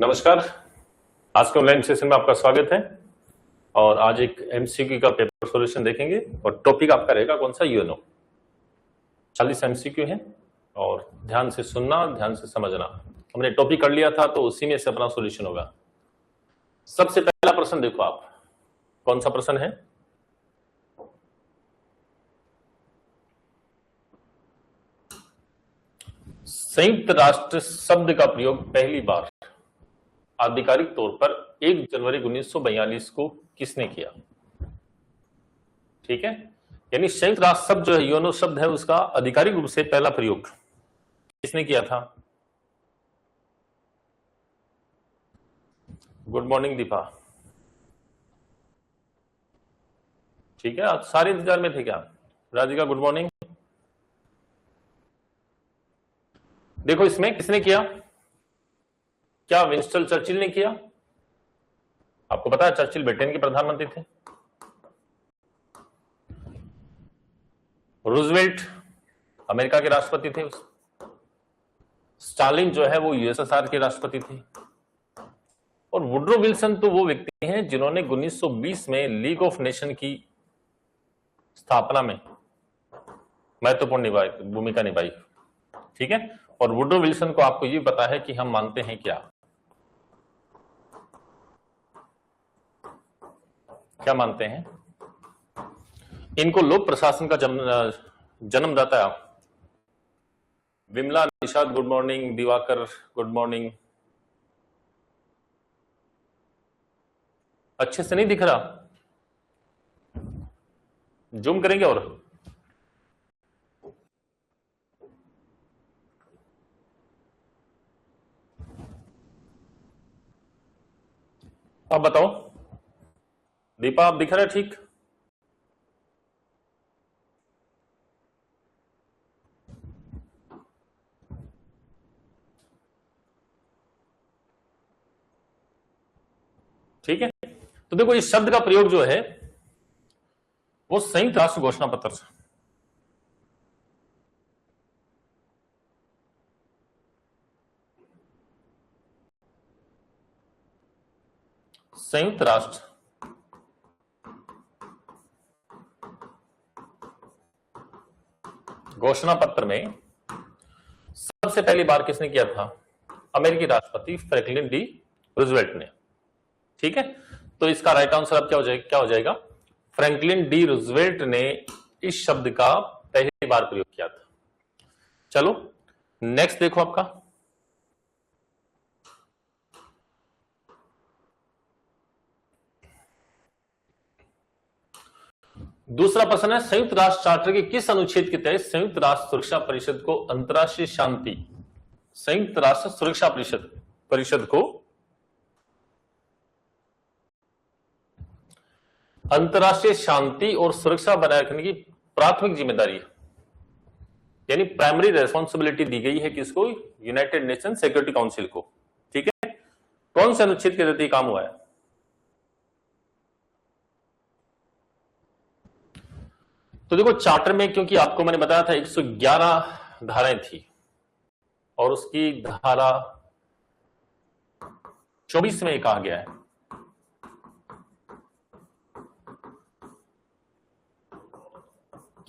नमस्कार, आज के ऑनलाइन सेशन में आपका स्वागत है। और आज एक एमसीक्यू का पेपर सॉल्यूशन देखेंगे और टॉपिक आपका रहेगा कौन सा, यूएनओ। 40 एमसीक्यू है और ध्यान से सुनना, ध्यान से समझना। हमने टॉपिक कर लिया था तो उसी में से अपना सॉल्यूशन होगा। सबसे पहला प्रश्न देखो आप, कौन सा प्रश्न है? संयुक्त राष्ट्र शब्द का प्रयोग पहली बार आधिकारिक तौर पर 1 जनवरी 1942 को किसने किया? ठीक है, यानी संयुक्त राष्ट्र शब्द जो है, यूएनओ शब्द है, उसका आधिकारिक रूप से पहला प्रयोग किसने किया था? Good morning Deepa. ठीक है, आप सारे इंतजार में थे क्या? Radhika good morning. देखो इसमें किसने किया? क्या विंस्टन चर्चिल ने किया? आपको पता है चर्चिल ब्रिटेन के प्रधानमंत्री थे। रूजवेल्ट अमेरिका के राष्ट्रपति थे। स्टालिन जो है वो यूएसएसआर के राष्ट्रपति थे। और वुड्रो विल्सन तो वो व्यक्ति हैं जिन्होंने 1920 में लीग ऑफ नेशन की स्थापना में महत्वपूर्ण भूमिका निभाई। ठीक है, और वुड्रो विल्सन को आपको ये पता है कि हम मानते हैं क्या मानते हैं? इनको लोक प्रशासन का जन्मदाता Vimala, Nishad good morning, Diwakar good morning. अच्छे से नहीं दिख रहा, जूम करेंगे और अब बताओ दीपा, आप दिख रहा है ठीक? ठीक है, तो देखो इस शब्द का प्रयोग जो है वो संयुक्त राष्ट्र घोषणा पत्र से संयुक्त राष्ट्र घोषणा पत्र में सबसे पहली बार किसने किया था? अमेरिकी राष्ट्रपति फ्रैंकलिन डी रूजवेल्ट ने। ठीक है, तो इसका राइट आंसर अब क्या हो जाएगा? फ्रैंकलिन डी रूजवेल्ट ने इस शब्द का पहली बार प्रयोग किया था। चलो नेक्स्ट देखो आपका दूसरा प्रश्न है, संयुक्त राष्ट्र चार्टर के किस अनुच्छेद के तहत संयुक्त राष्ट्र सुरक्षा परिषद को अंतर्राष्ट्रीय शांति संयुक्त राष्ट्र सुरक्षा परिषद को अंतर्राष्ट्रीय शांति और सुरक्षा बनाए रखने की प्राथमिक जिम्मेदारी यानी प्राइमरी रेस्पॉन्सिबिलिटी दी गई है किसको? यूनाइटेड नेशन सिक्योरिटी काउंसिल को। ठीक है, कौन से अनुच्छेद के तहत काम हुआ है? तो देखो चार्टर में, क्योंकि आपको मैंने बताया था 111 धाराएं थी और उसकी धारा 24 में कहा गया है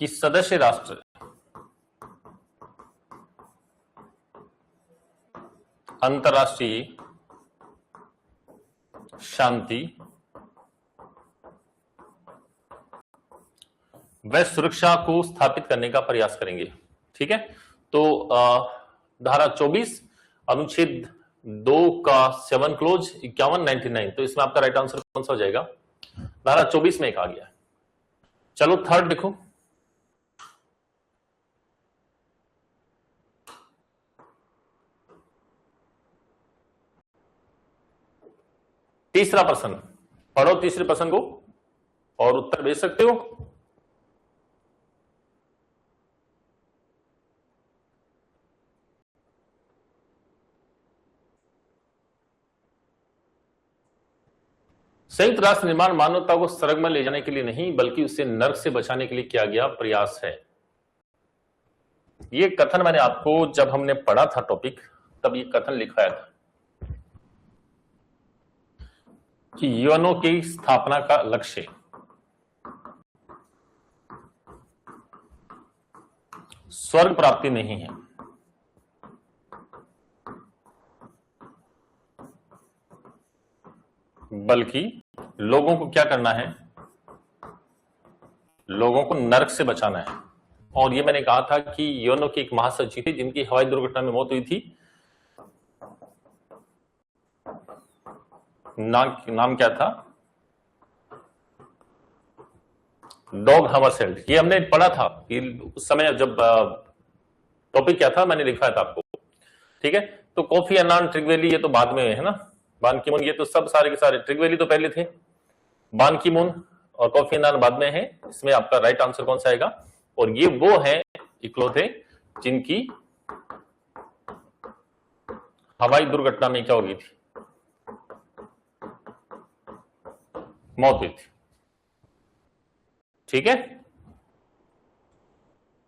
कि सदस्य राष्ट्र अंतर्राष्ट्रीय शांति व सुरक्षा को स्थापित करने का प्रयास करेंगे। ठीक है, तो धारा 24 अनुच्छेद 2 का 7 क्लोज 5199, तो इसमें आपका राइट आंसर कौन सा हो जाएगा? धारा 24 में कहा गया। चलो थर्ड देखो, तीसरा प्रश्न पढ़ो, तीसरे प्रश्न को और उत्तर भेज सकते हो। संयुक्त राष्ट्र निर्माण मानवता को स्वर्ग में ले जाने के लिए नहीं बल्कि उसे नरक से बचाने के लिए किया गया प्रयास है। ये कथन मैंने आपको जब हमने पढ़ा था टॉपिक, तब ये कथन लिखाया था। कि यूएनओ की स्थापना का लक्ष्य स्वर्ग प्राप्ति नहीं है, बल्कि लोगों को क्या करना है, लोगों को नरक से बचाना है। और ये मैंने कहा था कि यूएनओ की एक महासचिव थी जिनकी हवाई दुर्घटना में मौत हुई थी, नाम क्या था, डॉग हमरशेल्ड। ये हमने पढ़ा था कि उस समय जब टॉपिक क्या था मैंने लिखा था आपको, ठीक है। तो कोफी अन्नान, ट्रिगवेली ये तो बाद में है ना, बान की मून, ये तो सब सारे के सारे, ट्रिगवेली तो पहले थे, बान की मून और कोफी अन्नान बाद में है। इसमें आपका राइट आंसर कौन सा आएगा? और ये वो है इकलौते जिनकी हवाई दुर्घटना में क्या हो गई थी, मौत हुई थी, ठीक है।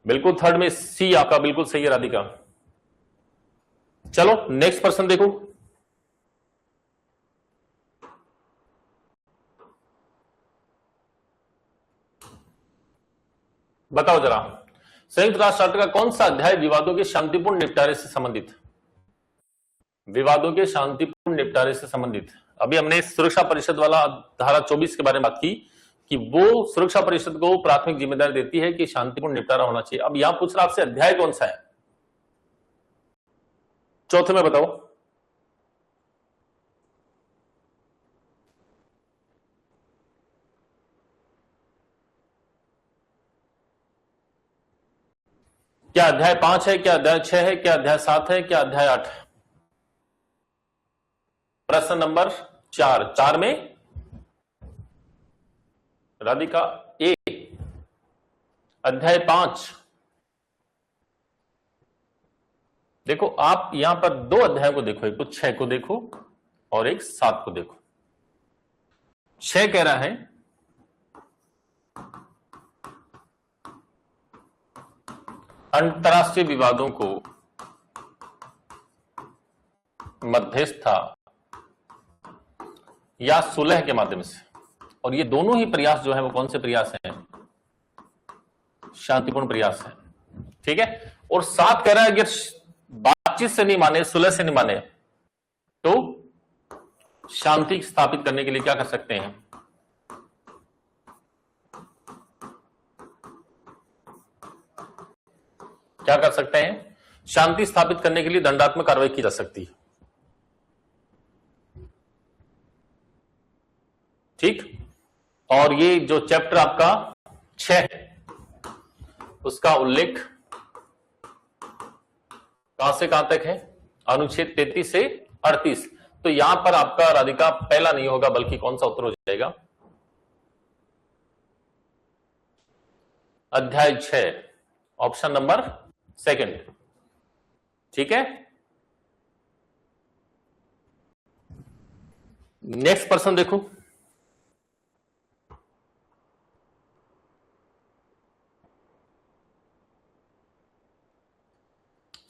बिल्कुल थर्ड में सी आपका बिल्कुल सही है राधिका। चलो नेक्स्ट पर्सन देखो, बताओ जरा, संयुक्त राष्ट्र का कौन सा अध्याय विवादों के शांतिपूर्ण निपटारे से संबंधित, विवादों के शांतिपूर्ण निपटारे से संबंधित। अभी हमने सुरक्षा परिषद वाला धारा 24 के बारे में बात की कि वो सुरक्षा परिषद को प्राथमिक जिम्मेदारी देती है कि शांतिपूर्ण निपटारा होना चाहिए। अब यहां पूछ रहा आपसे अध्याय कौन सा है, चौथे में बताओ। क्या अध्याय 5 है, क्या अध्याय 6 है, क्या अध्याय 7 है, क्या अध्याय 8 है? प्रश्न नंबर 4 में राधिका ए, अध्याय 5। देखो आप यहां पर दो अध्याय को देखो, एक तो 6 को देखो और एक 7 को देखो। 6 कह रहा है अंतरराष्ट्रीय विवादों को मध्यस्थता या सुलह के माध्यम से, और ये दोनों ही प्रयास जो है वो कौन से प्रयास हैं, शांतिपूर्ण प्रयास है, ठीक है। और 7 कह रहा है अगर बातचीत से नहीं माने, सुलह से नहीं माने, तो शांति स्थापित करने के लिए क्या कर सकते हैं, क्या कर सकते हैं, शांति स्थापित करने के लिए दंडात्मक कार्रवाई की जा सकती है, ठीक। और ये जो चैप्टर आपका 6 है उसका उल्लेख कहां से कहां तक है, अनुच्छेद 33 से 38। तो यहां पर आपका राधिका पहला नहीं होगा बल्कि कौन सा उत्तर हो जाएगा, अध्याय 6 ऑप्शन नंबर 2, ठीक है। नेक्स्ट पर्सन देखो,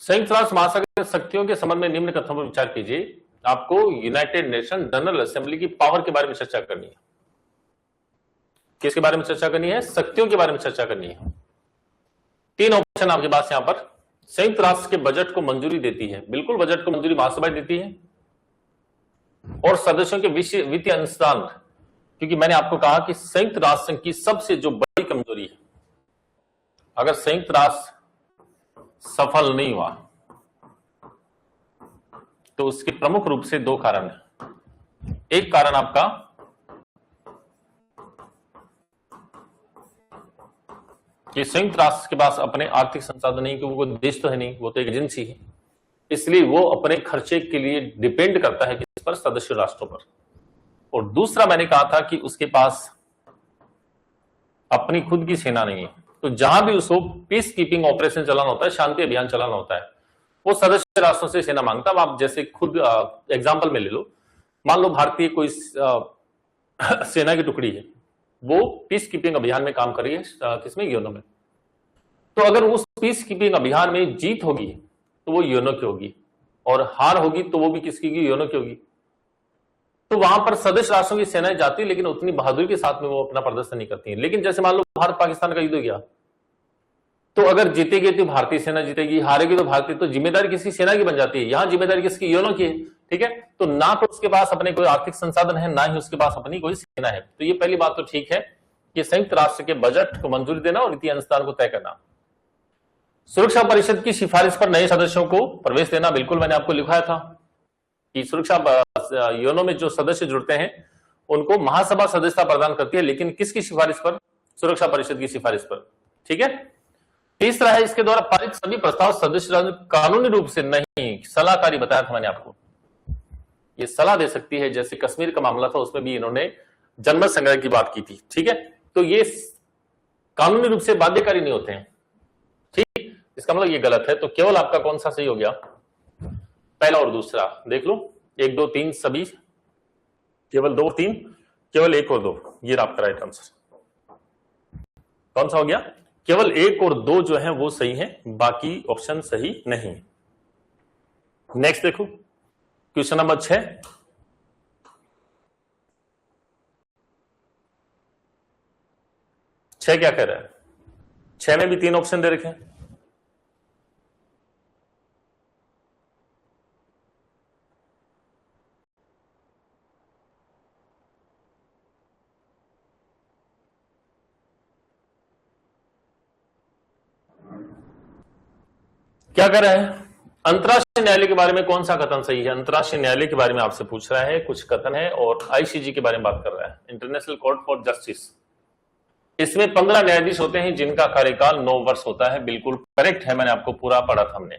संयुक्त राष्ट्र महासागर शक्तियों के संबंध में निम्न कथनों पर विचार कीजिए। आपको यूनाइटेड नेशन जनरल असेंबली की पावर के बारे में चर्चा करनी है। किसके बारे में चर्चा करनी है, शक्तियों के बारे में चर्चा करनी है। 3 ऑप्शन आपके पास यहां पर। संयुक्त राष्ट्र के बजट को मंजूरी देती है, बिल्कुल बजट को मंजूरी महासभा देती है, और सदस्यों के वित्तीय अनुदान, क्योंकि मैंने आपको कहा कि संयुक्त राष्ट्र संघ की सबसे जो बड़ी कमजोरी है, अगर संयुक्त राष्ट्र सफल नहीं हुआ तो उसके प्रमुख रूप से 2 कारण है। एक कारण आपका कि संयुक्त राष्ट्र के पास अपने आर्थिक संसाधन नहीं, क्योंकि वो देश तो है नहीं, वो तो एक एजेंसी है, इसलिए वो अपने खर्चे के लिए डिपेंड करता है किस पर, सदस्य राष्ट्रों पर। और दूसरा मैंने कहा था कि उसके पास अपनी खुद की सेना नहीं है, तो जहां भी उसको पीस कीपिंग ऑपरेशन चलाना होता है, शांति अभियान चलाना होता है, वो सदस्य राष्ट्रों से सेना मांगता है। आप जैसे खुद एग्जांपल में ले लो, मान लो भारतीय कोई सेना की टुकड़ी है, वो पीस कीपिंग अभियान में काम कर रही है, किसमें, यूएनओ में। तो अगर उस पीस कीपिंग अभियान में जीत होगी तो वो यूएनओ की होगी, और हार होगी तो वो भी किसकी, यूएनओ की होगी। तो वहां पर सदस्य राष्ट्रों की सेनाएं जाती है, लेकिन उतनी बहादुरी के साथ में वो अपना प्रदर्शन नहीं करती है। लेकिन जैसे मान लो भारत पाकिस्तान का युद्ध हो गया, तो अगर जीतेगी तो भारतीय सेना जीतेगी, हारेगी तो भारतीय, तो जिम्मेदारी किसी सेना की बन जाती है। यहां जिम्मेदारी किसकी? यूएनओ की है। ठीक है, तो ना तो उसके पास अपने कोई आर्थिक संसाधन है, ना ही उसके पास अपनी कोई सेना है। तो ये पहली बात तो ठीक है कि संयुक्त राष्ट्र के बजट को मंजूरी देना और वित्तीय अनुदान को तय करना। सुरक्षा परिषद की सिफारिश पर नए सदस्यों को प्रवेश देना, बिल्कुल मैंने आपको लिखाया था कि सुरक्षा यूएनओ में जो सदस्य जुड़ते हैं उनको महासभा सदस्यता प्रदान करती है, लेकिन किसकी सिफारिश पर? सुरक्षा परिषद की सिफारिश पर। ठीक है, तीसरा है, इसके द्वारा पारित सभी प्रस्ताव सदस्य राज्य कानूनी रूप से नहीं, सलाहकारी बताया था मैंने आपको, ये सलाह दे सकती है। जैसे कश्मीर का मामला था, उसमें भी इन्होंने जनमत संग्रह की बात की थी। ठीक है, तो ये कानूनी रूप से बाध्यकारी नहीं होते हैं। ठीक, इसका मतलब ये गलत है। तो केवल आपका कौन सा सही हो गया? पहला और दूसरा देख लो, 1 2 3 सभी, केवल 2 3, केवल 1 और 2, ये आपका राइट आंसर कौन सा हो गया? केवल 1 और 2 जो है वो सही है, बाकी ऑप्शन सही नहीं। नेक्स्ट देखो, क्वेश्चन नंबर 6। क्या कह रहा है? 6 में भी 3 ऑप्शन दे रखे हैं। क्या कर रहा है? अंतरराष्ट्रीय न्यायालय के बारे में कौन सा कथन सही है? अंतरराष्ट्रीय न्यायालय के बारे में आपसे पूछ रहा है, कुछ कथन है, और आईसीजे के बारे में बात कर रहा है, इंटरनेशनल कोर्ट फॉर जस्टिस। इसमें 15 न्यायाधीश होते हैं जिनका कार्यकाल 9 वर्ष होता है। बिल्कुल करेक्ट है, मैंने आपको पूरा पढ़ा था हमने।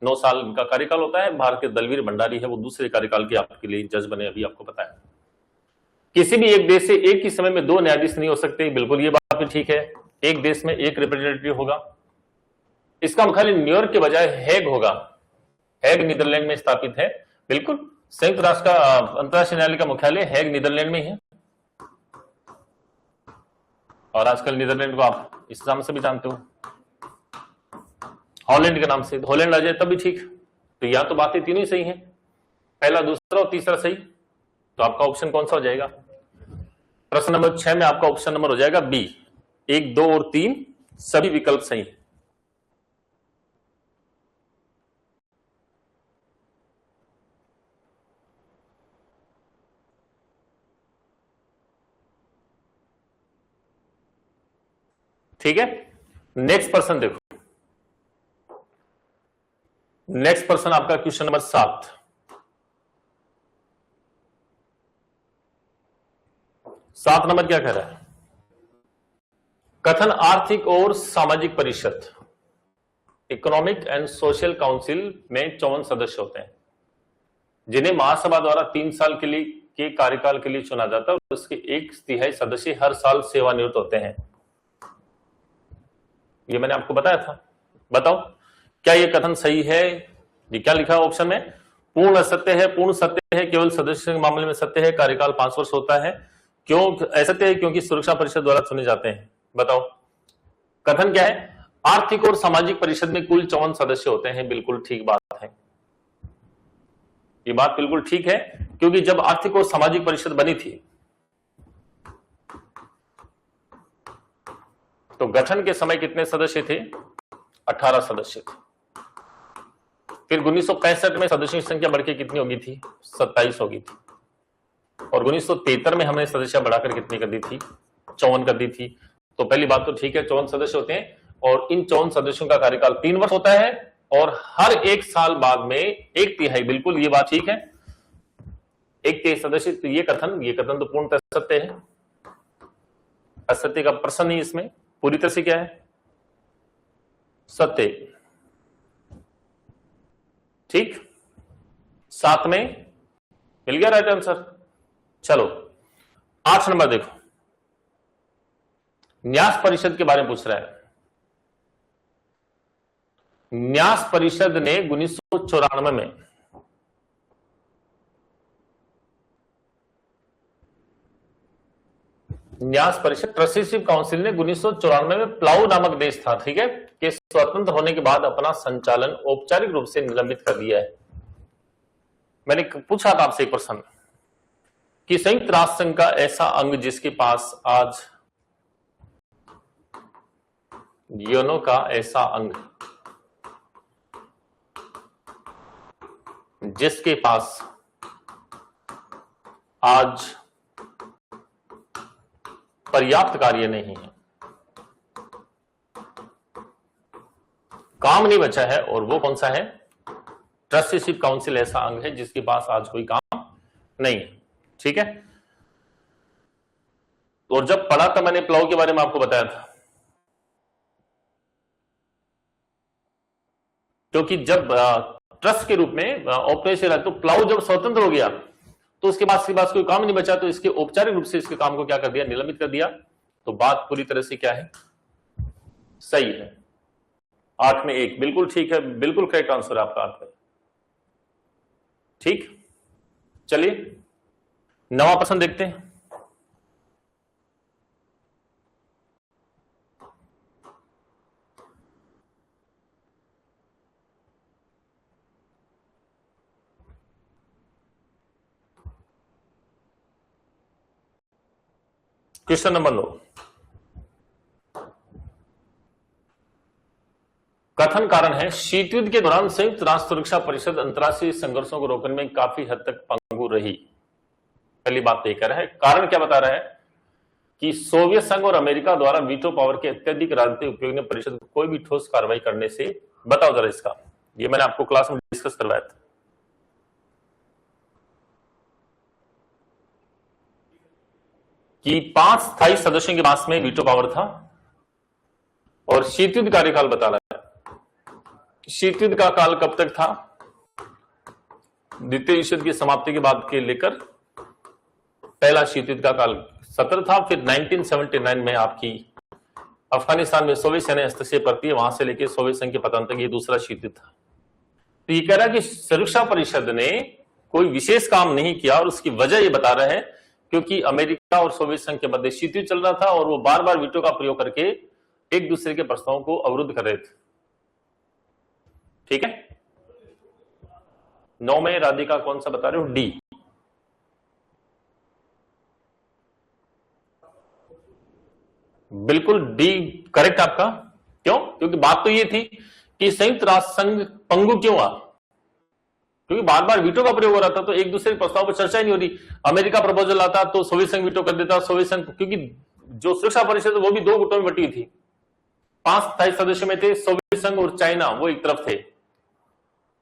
9 साल इनका कार्यकाल होता है। भारत के दलवीर भंडारी है, वो दूसरे कार्यकाल के आपके लिए जज बने, अभी आपको पता है। किसी भी एक देश से एक ही समय में 2 न्यायाधीश नहीं हो सकते, बिल्कुल ये बात भी ठीक है। एक देश में एक रिप्रेजेंटेटिव होगा। इसका मुख्यालय न्यूयॉर्क के बजाय हैग होगा। हैग नीदरलैंड में स्थापित है। बिल्कुल, संयुक्त राष्ट्र का अंतरराष्ट्रीय न्यायालय का मुख्यालय हैग नीदरलैंड में है, और आजकल नीदरलैंड को आप इस नाम से भी जानते हो, हॉलैंड के नाम से। हॉलैंड आ जाए तब भी ठीक। तो यहां तो बातें तीनों ही सही हैं, पहला, दूसरा और तीसरा सही। तो आपका ऑप्शन कौन सा हो जाएगा? प्रश्न नंबर 6 में आपका ऑप्शन नंबर हो जाएगा बी। 1 2 और 3 सभी विकल्प सही है। ठीक है, नेक्स्ट पर्सन देखो। नेक्स्ट पर्सन आपका क्वेश्चन नंबर 7। 7 नंबर क्या कह रहा है? कथन आर्थिक और सामाजिक परिषद, इकोनॉमिक एंड सोशल काउंसिल में 54 सदस्य होते हैं, जिन्हें महासभा द्वारा 3 साल के लिए के कार्यकाल के लिए चुना जाता है, और उसके 1/3 सदस्य हर साल सेवानिवृत्त होते हैं। ये मैंने आपको बताया था। बताओ क्या ये कथन सही है? ये क्या लिखा है ऑप्शन में? पूर्ण सत्य है, पूर्ण सत्य है, केवल सदस्य के मामले में सत्य है, कार्यकाल 5 वर्ष होता है। क्यों असत्य है? क्योंकि सुरक्षा परिषद द्वारा चुने जाते हैं। बताओ कथन क्या है? आर्थिक और सामाजिक परिषद में कुल 54 सदस्य होते हैं। बिल्कुल ठीक बात है, ये बात बिल्कुल ठीक है, क्योंकि जब आर्थिक और सामाजिक परिषद बनी थी तो गठन के समय कितने सदस्य थे? 18 सदस्य थे। फिर 1965 में सदस्यों की संख्या बढ़ के कितनी होगी थी? 27 होगी थी। और 1973 में हमने सदस्य बढ़ाकर कितनी कर दी थी? 54 कर दी थी। तो पहली बात तो ठीक है, 54 सदस्य होते हैं, और इन 54 सदस्यों का कार्यकाल 3 वर्ष होता है, और हर 1 साल बाद में 1/3, बिल्कुल ये बात ठीक है, 1/3 सदस्य। तो ये कथन तो पूर्णतः सत्य है, असत्य का प्रश्न नहीं इसमें, पूरी तरह से क्या है? सत्य। ठीक, 7 में मिल गया राइट आंसर। चलो 8 नंबर देखो, न्यास परिषद के बारे में पूछ रहा है। न्यास परिषद ने 1994 में न्यास परिषद ट्रस्टीशिप काउंसिल ने 1994 में प्लाऊ नामक देश था, ठीक है, कि स्वतंत्र होने के बाद अपना संचालन औपचारिक रूप से निलंबित कर दिया है। मैंने पूछा था आपसे एक प्रश्न, कि संयुक्त राष्ट्र संघ का ऐसा अंग जिसके पास आज यूएनओ का ऐसा अंग जिसके पास आज पर्याप्त कार्य नहीं है, काम नहीं बचा है, और वो कौन सा है? ट्रस्टीशिप काउंसिल ऐसा अंग है जिसके पास आज कोई काम नहीं है। ठीक है, और जब पढ़ा था मैंने प्लाव के बारे में आपको बताया था, क्योंकि जब ट्रस्ट के रूप में ऑपरेशन है तो प्लाव जब स्वतंत्र हो गया तो उसके बाद कोई काम नहीं बचा, तो इसके औपचारिक रूप से इसके काम को क्या कर दिया? निलंबित कर दिया। तो बात पूरी तरह से क्या है? सही है। 8 में 1 बिल्कुल ठीक है, बिल्कुल करेक्ट आंसर है आपका 8 में। ठीक, चलिए 9वां प्रश्न देखते हैं। क्वेश्चन नंबर 9, कथन कारण है शीत युद्ध के दौरान संयुक्त राष्ट्र सुरक्षा परिषद अंतरराष्ट्रीय संघर्षों को रोकने में काफी हद तक पंगु रही। पहली बात तय कर रहा है, कारण क्या बता रहा है कि सोवियत संघ और अमेरिका द्वारा वीटो पावर के अत्यधिक राजनीतिक उपयोग ने परिषद को कोई भी ठोस कार्रवाई करने से, बताओ जरा इसका, ये मैंने आपको क्लास में डिस्कस करवाया था। कि 5 स्थायी सदस्यों के पास में वीटो पावर था, और शीत युद्ध कार्यकाल बता रहा है। शीत युद्ध का काल कब तक था? द्वितीय विश्व युद्ध की समाप्ति के बाद के लेकर पहला शीत युद्ध का काल 17 था, फिर 1979 में आपकी अफगानिस्तान में सोवियत सेना हस्तक्षेप करती है, वहां से लेकर सोवियत संघ के पतन तक ये दूसरा शीत युद्ध था। तो ये कह रहा है कि सुरक्षा परिषद ने कोई विशेष काम नहीं किया, और उसकी वजह ये बता रहा है क्योंकि अमेरिका और सोवियत संघ के मध्य शीत युद्ध चल रहा था, और वो बार बार वीटो का प्रयोग करके एक दूसरे के प्रस्तावों को अवरुद्ध कर रहे थे। ठीक है, 9 में राधिका कौन सा बता रहे हो? डी। बिल्कुल डी करेक्ट आपका। क्यों? क्योंकि बात तो ये थी कि संयुक्त राष्ट्र संघ पंगु क्यों हुआ? क्योंकि बार बार वीटो का प्रयोग हो रहा था, तो एक दूसरे प्रस्ताव पर चर्चा ही नहीं हो रही। अमेरिका प्रपोजल आता तो सोवियत संघ वीटो कर देता, सोवियत संघ, क्योंकि जो सुरक्षा परिषद वो भी 2 गुटों में बटी थी। 5 स्थायी सदस्य में थे सोवियत संघ और चाइना, वो एक तरफ थे,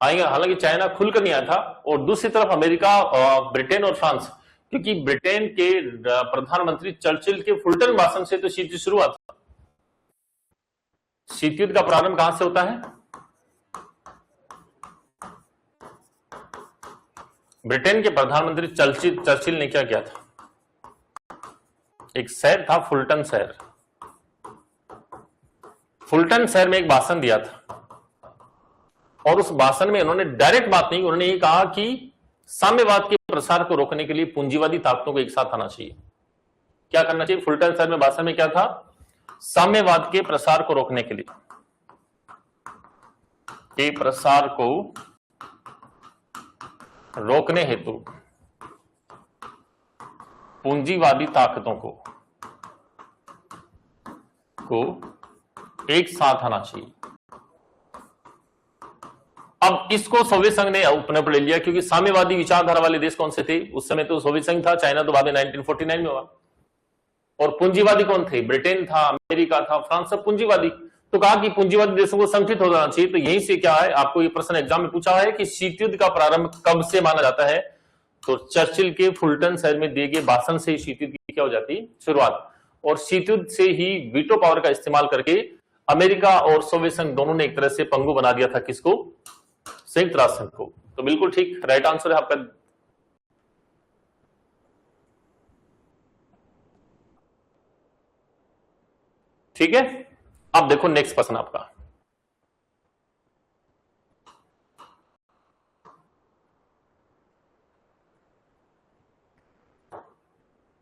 आएंगे, हालांकि चाइना खुलकर नहीं आया था, और दूसरी तरफ अमेरिका, ब्रिटेन और फ्रांस, क्योंकि ब्रिटेन के प्रधानमंत्री चर्चिल के फुलटन भाषण से तो शीत युद्ध शुरू हुआ था। शीत युद्ध का प्रारंभ कहां से होता है? ब्रिटेन के प्रधानमंत्री चर्चिल ने क्या किया था? एक शहर था फुलटन शहर, फुलटन शहर में एक भाषण दिया था, और उस भाषण में उन्होंने डायरेक्ट बात नहीं, उन्होंने ये कहा कि साम्यवाद के प्रसार को रोकने के लिए पूंजीवादी ताकतों को एक साथ आना चाहिए। क्या करना चाहिए? फुलटन शहर में भाषण में क्या था? साम्यवाद के प्रसार को रोकने के लिए, के प्रसार को रोकने हेतु पूंजीवादी ताकतों को एक साथ आना चाहिए। अब इसको सोवियत संघ ने अपने पर ले लिया, क्योंकि साम्यवादी विचारधारा वाले देश कौन से थे उस समय? तो सोवियत संघ था, चाइना तो बाद में 1949 में हुआ। और पूंजीवादी कौन थे? ब्रिटेन था, अमेरिका था, फ्रांस, सब पूंजीवादी। तो कहा कि पूंजीवादी देशों को संगठित हो जाना चाहिए। तो यहीं से क्या है, आपको ये प्रश्न एग्जाम में पूछा है कि शीत युद्ध का प्रारंभ कब से माना जाता है? तो चर्चिल के फुलटन शहर में दिए गए भाषण से शीत युद्ध की क्या हो जाती है? शुरुआत। और शीत युद्ध से ही वीटो पावर का इस्तेमाल करके अमेरिका और सोवियत संघ दोनों ने एक तरह से पंगु बना दिया था, किसको? संयुक्त राष्ट्र संघ को। तो बिल्कुल ठीक, राइट आंसर है आपका। ठीक है, अब देखो नेक्स्ट प्रश्न आपका,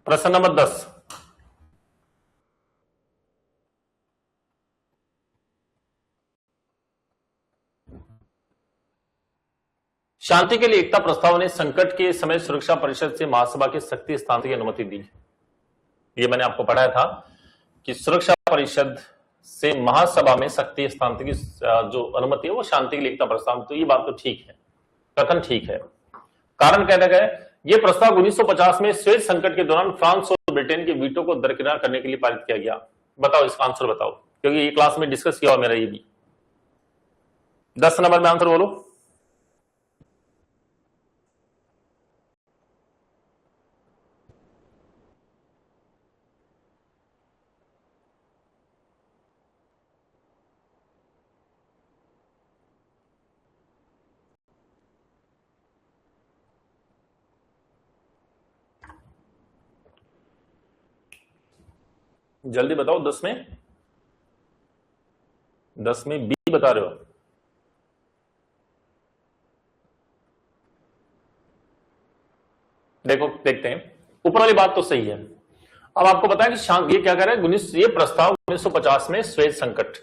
प्रश्न नंबर 10। शांति के लिए एकता प्रस्ताव ने संकट के समय सुरक्षा परिषद से महासभा के शक्ति हस्तांतरण की अनुमति दी। ये मैंने आपको पढ़ाया था कि सुरक्षा परिषद से महासभा में शक्ति हस्तांतरण की जो अनुमति है वो शांति के लिए एकता प्रस्ताव। तो ये बात तो ठीक है, कथन ठीक है। कारण कहता गया यह प्रस्ताव 1950 में स्वेज संकट के दौरान फ्रांस और ब्रिटेन के वीटो को दरकिनार करने के लिए पारित किया गया। बताओ इसका आंसर बताओ, क्योंकि ये क्लास में डिस्कस किया हुआ मेरा ये भी। 10 नंबर में आंसर बोलो। जल्दी बताओ। 10 में बी बता रहे हो। देखो देखते हैं, ऊपर वाली बात तो सही है। अब आपको पता है कि ये क्या कर रहा है, ये प्रस्ताव 1950 में स्वेज संकट।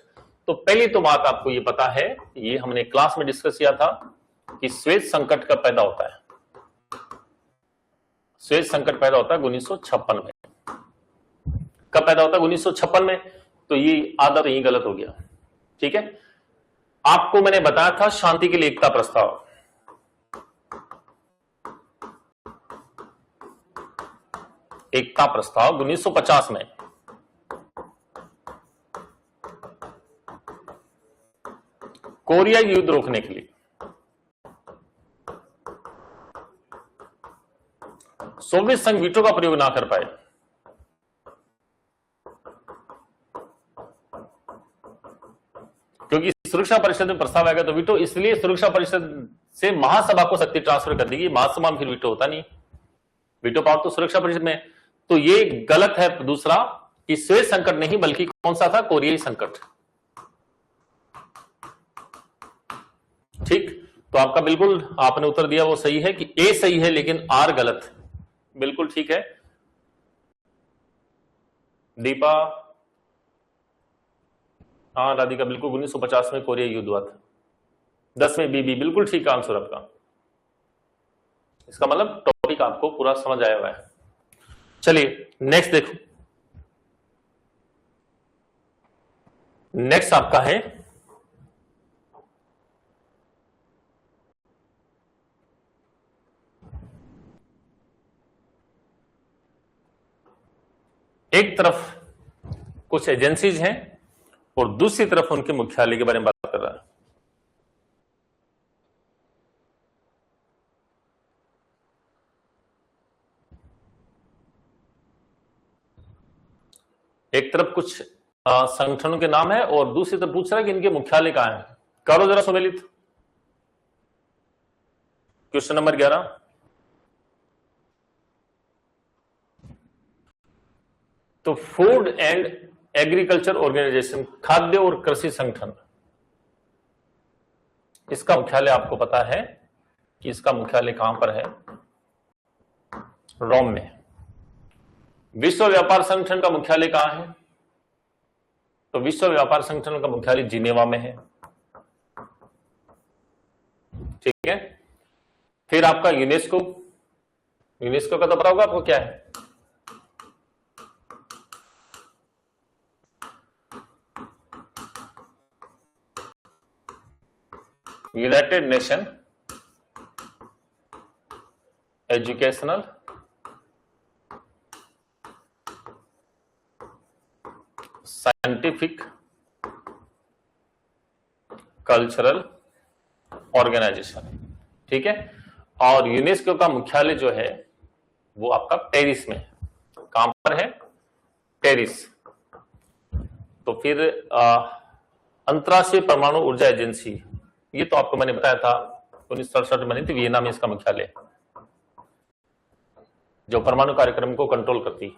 तो पहली तो बात आपको ये पता है, ये हमने क्लास में डिस्कस किया था कि स्वेज संकट कब पैदा होता है। स्वेज संकट पैदा होता है 1956 में। कब पैदा होता है? 1956 में। तो ये आधा तो यही गलत हो गया। ठीक है, आपको मैंने बताया था शांति के लिए एकता प्रस्ताव, एकता प्रस्ताव 1950 में। कोरिया युद्ध रोकने के लिए सोवियत संघ वीटो का प्रयोग ना कर पाए। क्योंकि सुरक्षा परिषद में प्रस्ताव आएगा तो वीटो, इसलिए सुरक्षा परिषद से महासभा को शक्ति ट्रांसफर कर देगी। महासभा में फिर वीटो होता नहीं, वीटो पावर तो सुरक्षा परिषद में। तो ये गलत है दूसरा कि स्वेज संकट नहीं बल्कि कौन सा था, कोरियाई संकट। ठीक, तो आपका बिल्कुल आपने उत्तर दिया वो सही है कि ए सही है लेकिन आर गलत। बिल्कुल ठीक है दीपा। हाँ राधिका, बिल्कुल 1950 में कोरिया युद्ध हुआ था। 10 में बी बिल्कुल ठीक आंसर आपका। इसका मतलब टॉपिक आपको पूरा समझ आया हुआ है। चलिए नेक्स्ट देखो। नेक्स्ट आपका है एक तरफ कुछ एजेंसीज हैं और दूसरी तरफ उनके मुख्यालय के बारे में बात कर रहा है। एक तरफ कुछ संगठनों के नाम है और दूसरी तरफ पूछ रहा है कि इनके मुख्यालय कहां है। करो जरा सुमेलित। Question number 11। तो फूड एंड एग्रीकल्चर ऑर्गेनाइजेशन, खाद्य और कृषि संगठन, इसका मुख्यालय आपको पता है कि इसका मुख्यालय कहां पर है? रोम में। विश्व व्यापार संगठन का मुख्यालय कहां है? तो विश्व व्यापार संगठन का मुख्यालय जिनेवा में है। ठीक है, फिर आपका यूनेस्को, यूनेस्को का तो पता होगा आपको क्या है? United nation educational scientific cultural organisation. ठीक है, और यूनेस्को का मुख्यालय जो है वो आपका पेरिस में है। कहां पर है? पेरिस। तो फिर अंतरराष्ट्रीय परमाणु ऊर्जा एजेंसी, ये तो आपको मैंने बताया था 1967 में बनी थी, वियना में इसका मुख्यालय, जो परमाणु कार्यक्रम को कंट्रोल करती।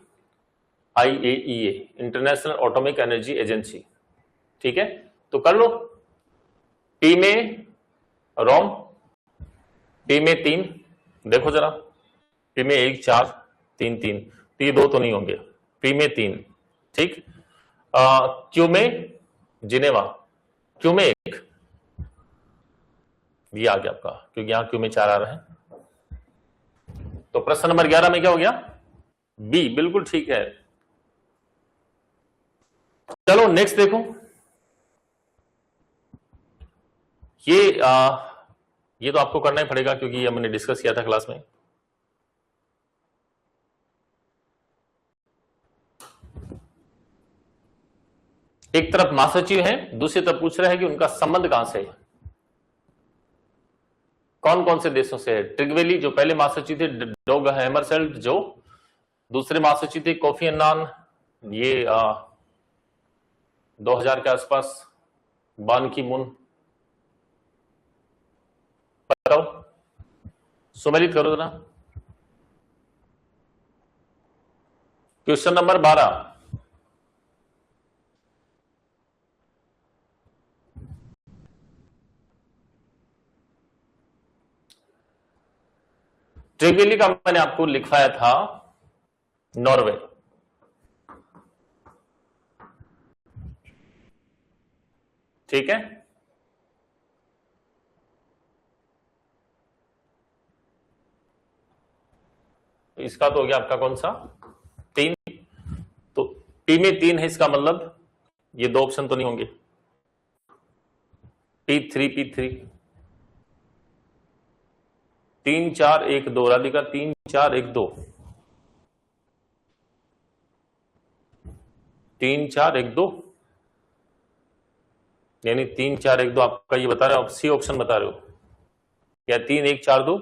IAEA, international atomic energy agency. ठीक है, तो कर लो। पी में रोम, पी में 3, देखो जरा, पी में 1 4 3 3, तो ये 2 तो नहीं होंगे, पी में 3। ठीक, क्यू में जिनेवा, क्यू में 1, ये आ गया आपका, क्योंकि यहां क्यू में 4 आ रहे हैं। तो प्रश्न नंबर 11 में क्या हो गया? बी, बिल्कुल ठीक है। चलो नेक्स्ट देखो। ये तो आपको करना ही पड़ेगा क्योंकि ये हमने डिस्कस किया था क्लास में। एक तरफ महासचिव है, दूसरी तरफ पूछ रहा है कि उनका संबंध कहां से है, कौन कौन से देशों से है। ट्रिगवेली जो पहले महासचिव थे, डोग हैमरसेल्ड जो दूसरे महासचिव थे, कोफी अन्नान ये 2000 के आसपास, बान की मून। बताओ, सुमेलित करो जरा। Question number 12। ट्रिगवेली का मैंने आपको लिखवाया था नॉर्वे। ठीक है, इसका तो हो गया आपका कौन सा, 3। तो पी में 3 है, इसका मतलब ये 2 ऑप्शन तो नहीं होंगे। P3 P3 3 4 1 2, राधिका 3 4 1 2 3 4 1 2, यानी 3 4 1 2 आपका ये बता रहे हो, आप सी ऑप्शन बता रहे हो, या 3 1 4 2?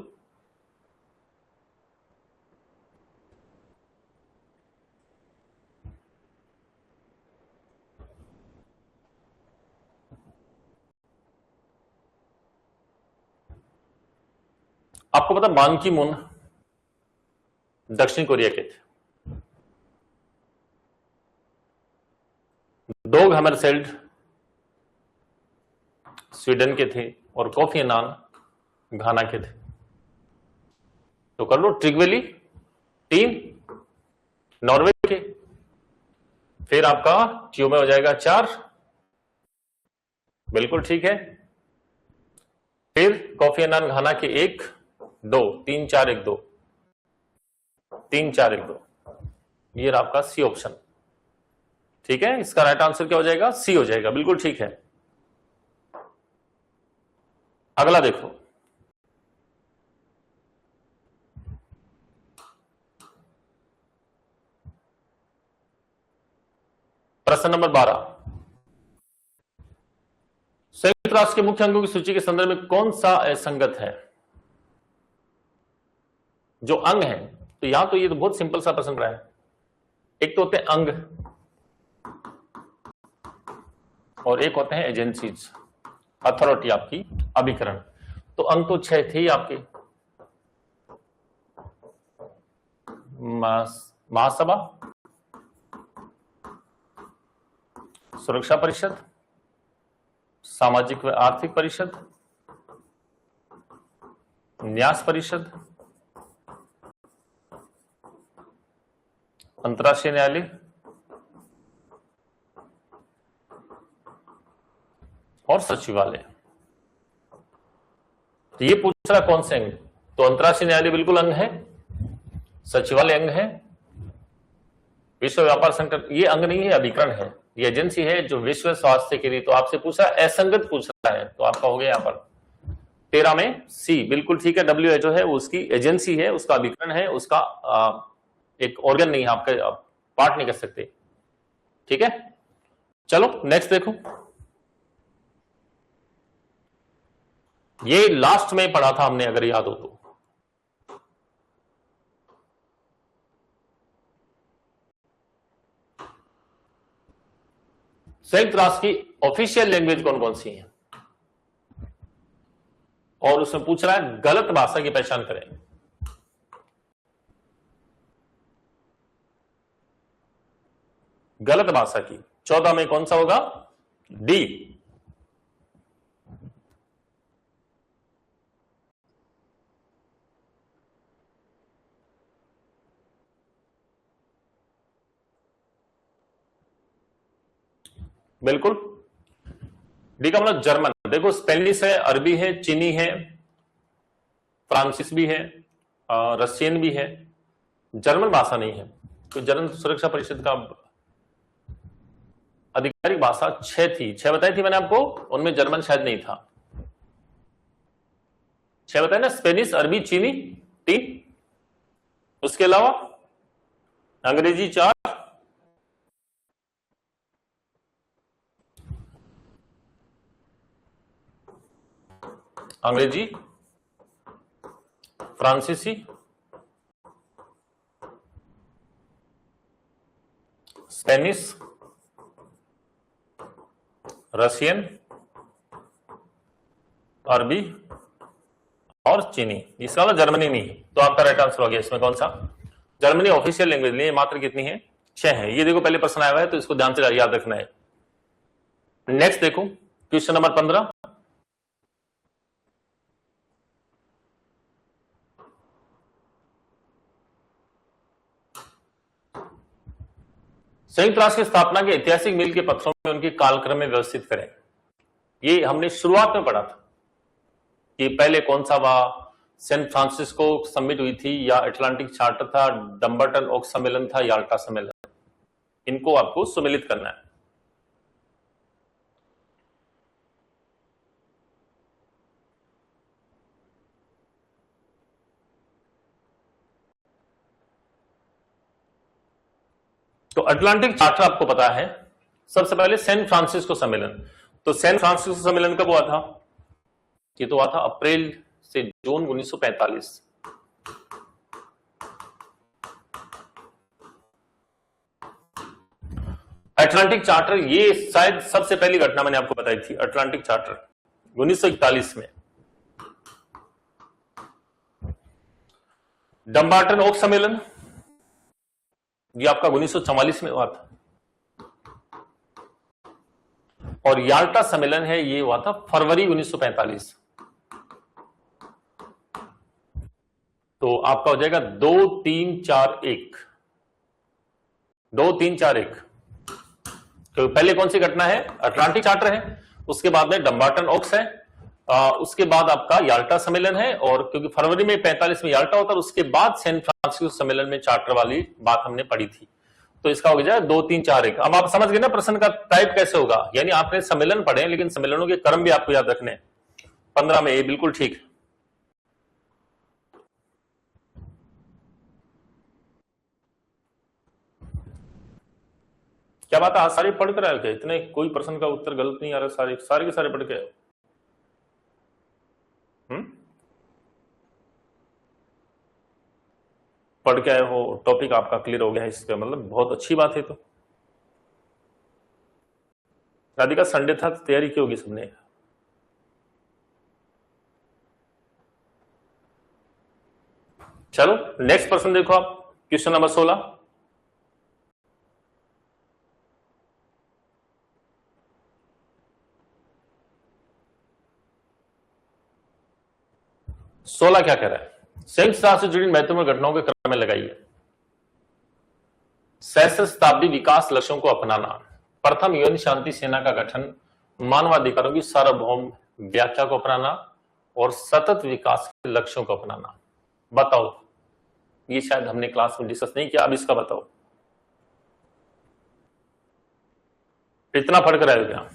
आपको पता बान की मून दक्षिण कोरिया के थे, डोग हैमरसेल्ड स्वीडन के थे, और कोफी अन्नान घाना के थे। तो कर लो, ट्रिगवेली 3 नॉर्वे के, फिर आपका क्यू में हो जाएगा 4, बिल्कुल ठीक है। फिर कोफी अन्नान घाना के 1 2 3 4 1 2 3 4 1 2, ये रहा आपका सी ऑप्शन। ठीक है, इसका राइट आंसर क्या हो जाएगा? सी हो जाएगा, बिल्कुल ठीक है। अगला देखो, प्रश्न नंबर 12। संयुक्त राष्ट्र के मुख्य अंगों की सूची के संदर्भ में कौन सा असंगत है? जो अंग है, तो यहां तो ये तो बहुत सिंपल सा प्रश्न रहा है। एक तो होते हैं अंग और एक होते हैं एजेंसीज, अथॉरिटी आपकी, अभिकरण। तो अंग तो 6 थे ही आपके, महासभा, सुरक्षा परिषद, सामाजिक व आर्थिक परिषद, न्यास परिषद, अंतर्राष्ट्रीय न्यायालय और सचिवालय। तो ये पूछ रहा कौन से अंग? तो अंतर्राष्ट्रीय न्यायालय बिल्कुल अंग है, सचिवालय अंग है, विश्व व्यापार संगठन ये अंग नहीं है, अभिकरण है, ये एजेंसी है जो विश्व स्वास्थ्य के लिए। तो आपसे पूछा असंगत पूछ रहा है, तो आपका हो गया यहां पर 13 में सी, बिल्कुल ठीक है। WHO है उसकी एजेंसी है, उसका अभिकरण है, उसका एक ऑर्गन नहीं है, आपका पार्ट नहीं कर सकते। ठीक है, चलो नेक्स्ट देखो। ये लास्ट में पढ़ा था हमने, अगर याद हो तो। संयुक्त राष्ट्र की ऑफिशियल लैंग्वेज कौन कौन सी है, और उसमें पूछ रहा है गलत भाषा की पहचान करें। गलत भाषा की 14 में कौन सा होगा? डी। बिल्कुल, डी का मतलब जर्मन। देखो स्पेनिश है, अरबी है, चीनी है, फ्रांसीसी भी है, रशियन भी है, जर्मन भाषा नहीं है। तो जर्मन सुरक्षा परिषद का आधिकारिक भाषा 6 थी, 6 बताई थी मैंने आपको, उनमें जर्मन शायद नहीं था। 6 बताए ना, स्पेनिश, अरबी, चीनी 3, उसके अलावा अंग्रेजी 4, अंग्रेजी, फ्रांसीसी, स्पेनिश, रशियन, अरबी और चीनी। इसका मतलब जर्मनी नहीं। तो आपका राइट आंसर हो गया इसमें कौन सा, जर्मनी ऑफिशियल लैंग्वेज नहीं है। मात्र कितनी है, 6 है। ये देखो पहले प्रश्न आया हुआ है तो इसको ध्यान से याद रखना है। नेक्स्ट देखो क्वेश्चन नंबर 15। संयुक्त राष्ट्र की स्थापना के ऐतिहासिक मील के पत्थरों में उनके कालक्रम में व्यवस्थित करें। ये हमने शुरुआत में पढ़ा था कि पहले कौन सा सैन फ्रांसिस्को समिट हुई थी, या अटलांटिक चार्टर था, डम्बर्टन ओक सम्मेलन था, याल्टा सम्मेलन। इनको आपको सुमेलित करना है। तो अटलांटिक चार्टर आपको पता है। सबसे पहले सैन फ्रांसिस्को सम्मेलन। तो सैन फ्रांसिस्को सम्मेलन कब हुआ था, ये तो हुआ था अप्रैल से जून 1945। अटलांटिक चार्टर, ये शायद सबसे पहली घटना मैंने आपको बताई थी। अटलांटिक चार्टर 1941 में। डम्बार्टन ओक सम्मेलन ये आपका 1944 में हुआ था। और याल्टा सम्मेलन है, ये हुआ था फरवरी 1945। तो आपका हो जाएगा 2 3 4 1, 2 3 4 1। तो पहले कौन सी घटना है, अटलांटिक चार्टर है, उसके बाद में डम्बार्टन ओक्स है, उसके बाद आपका याल्टा सम्मेलन है। और क्योंकि फरवरी में 45 में याल्टा होता है, उसके बाद सैन फ्रांसिस्को सम्मेलन में चार्टर वाली बात हमने पढ़ी थी। तो इसका हो गया 2 3 4 1। अब आप समझ गए ना प्रश्न का टाइप कैसे होगा, यानी आपने सम्मेलन पढ़े लेकिन सम्मेलनों के क्रम भी आपको याद रखने। 15 में ये बिल्कुल ठीक। क्या बात है, आज सारे पढ़ कर आए क्या, इतने कोई प्रश्न का उत्तर गलत नहीं आ रहा, सारे सारे के सारे पढ़ के आए। पढ़ के आए हो, टॉपिक आपका क्लियर हो गया है, इसका मतलब बहुत अच्छी बात है। तो राधिका संडे था तो तैयारी की होगी सबने। चलो नेक्स्ट प्रश्न देखो आप, क्वेश्चन नंबर 16। क्या कह रहा है, संयुक्त राष्ट्र से जुड़ी महत्वपूर्ण घटनाओं के क्रम में लगाइए। सहस्त्र शताब्दी विकास लक्ष्यों को अपनाना, प्रथम यूएन शांति सेना का गठन, मानवाधिकारों की सार्वभौम व्याख्या को अपनाना और सतत विकास के लक्ष्यों को अपनाना। बताओ, ये शायद हमने क्लास में डिस्कस नहीं किया, अब इसका बताओ। इतना पढ़ कर आए क्या?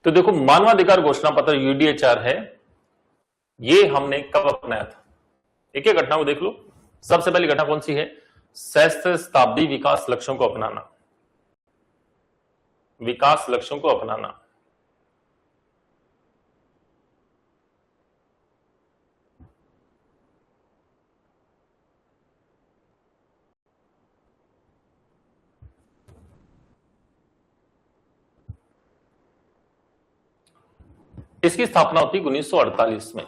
तो देखो मानवाधिकार घोषणा पत्र यूडीएचआर है, ये हमने कब अपनाया था, एक एक घटना को देख लो। सबसे पहली घटना कौन सी है, सहस्त्र शताब्दी विकास लक्ष्यों को अपनाना, विकास लक्ष्यों को अपनाना। इसकी स्थापना होती 1948 में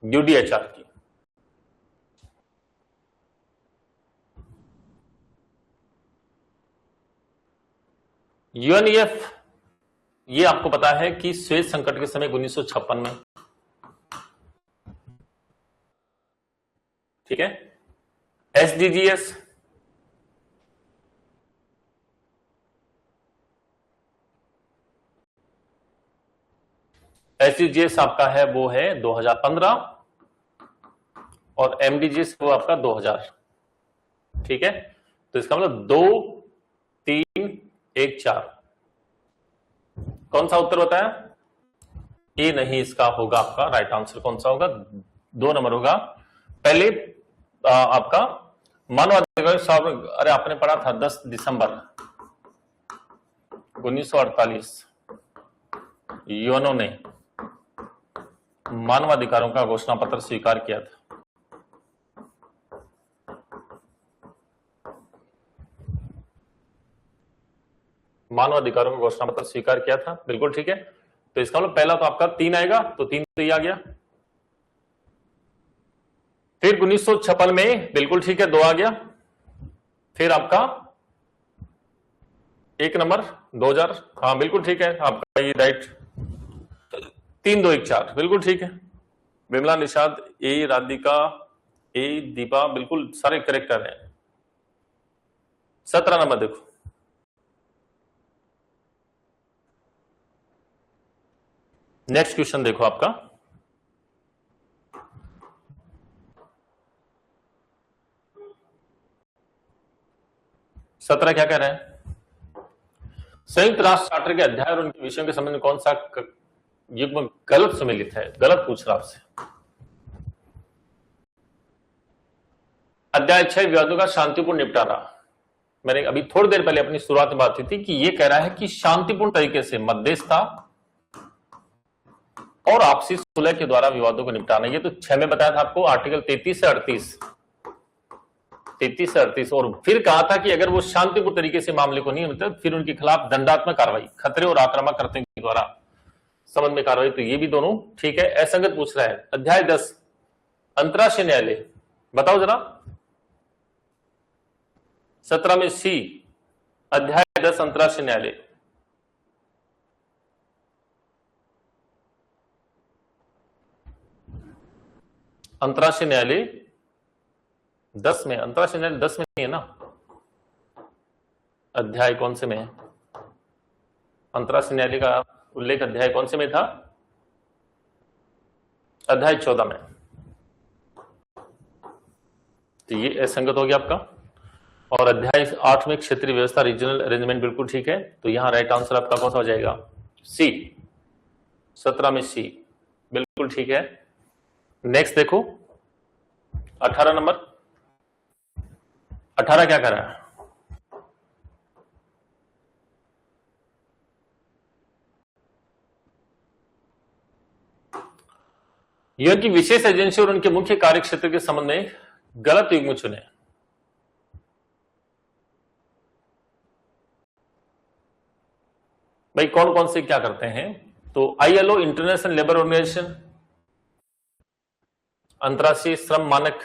यूडीएचआर की। यूएनईएफ ये आपको पता है कि श्वेत संकट के समय 1956 में, ठीक है। एसडीजीएस, एसडीजीएस आपका है वो है 2015 और एमडीजीएस वो आपका 2000, ठीक है। तो इसका मतलब 2 3 1 4, कौन सा उत्तर बताया? ए नहीं, इसका होगा आपका राइट आंसर कौन सा होगा? 2 नंबर होगा। पहले आपका मानवाधिकार, अरे आपने पढ़ा था 10 दिसंबर 1948 यूएनओ ने मानवाधिकारों का घोषणा पत्र स्वीकार किया था। मानवाधिकारों का घोषणा पत्र स्वीकार किया था, बिल्कुल ठीक है। तो इसका मतलब पहला तो आपका 3 आएगा, तो 3 तो ये आ गया। फिर 1956 में, बिल्कुल ठीक है, 2 आ गया। फिर आपका 1 नंबर 2000, हाँ बिल्कुल ठीक है आपका ये राइट। 3 2 1 4 बिल्कुल ठीक है। विमला, निषाद, ए राधिका, ए दीपा, बिल्कुल सारे करेक्टर हैं। 17 नंबर देखो, नेक्स्ट क्वेश्चन देखो आपका। सत्रह क्या कह रहे हैं? संयुक्त राष्ट्र चार्टर के अध्याय और उनके विषयों के संबंध में कौन सा युग्म गलत सम्मिलित है? गलत पूछ रहा आपसे। अध्याय 6 विवादों का शांतिपूर्ण निपटारा। मैंने अभी थोड़ी देर पहले अपनी शुरुआत में बात की थी कि ये कह रहा है कि शांतिपूर्ण तरीके से मध्यस्थता और आपसी सुलह के द्वारा विवादों को निपटाना। ये तो 6 में बताया था आपको, आर्टिकल 33 से 38 और फिर कहा था कि अगर वो शांतिपूर्ण तरीके से मामले को नहीं होता फिर उनके खिलाफ दंडात्मक कार्रवाई, खतरे और आक्रामकर्ताओं के द्वारा संबंध में कार्रवाई। तो ये भी दोनों ठीक है। असंगत पूछ रहा है। अध्याय 10 अंतरराष्ट्रीय न्यायालय, बताओ जरा। 17 में सी, अध्याय 10 अंतरराष्ट्रीय न्यायालय। अंतरराष्ट्रीय न्यायालय 10 में, अंतरराष्ट्रीय न्यायालय 10 में नहीं है ना। अध्याय कौन से में है? अंतरराष्ट्रीय न्यायालय का उल्लेख अध्याय कौन से में था? अध्याय 14 में। तो ये असंगत हो गया आपका। और अध्याय 8 में क्षेत्रीय व्यवस्था, रीजनल अरेंजमेंट, बिल्कुल ठीक है। तो यहां राइट आंसर आपका कौन सा हो जाएगा? सी, 17 में सी, बिल्कुल ठीक है। नेक्स्ट देखो 18 नंबर। 18 क्या कर रहा है? यूएन की विशेष एजेंसी और उनके मुख्य कार्य क्षेत्र के संबंध में गलत युग्म चुने। भाई कौन कौन से क्या करते हैं? तो आईएलओ, इंटरनेशनल लेबर ऑर्गेनाइजेशन, अंतर्राष्ट्रीय श्रम मानक,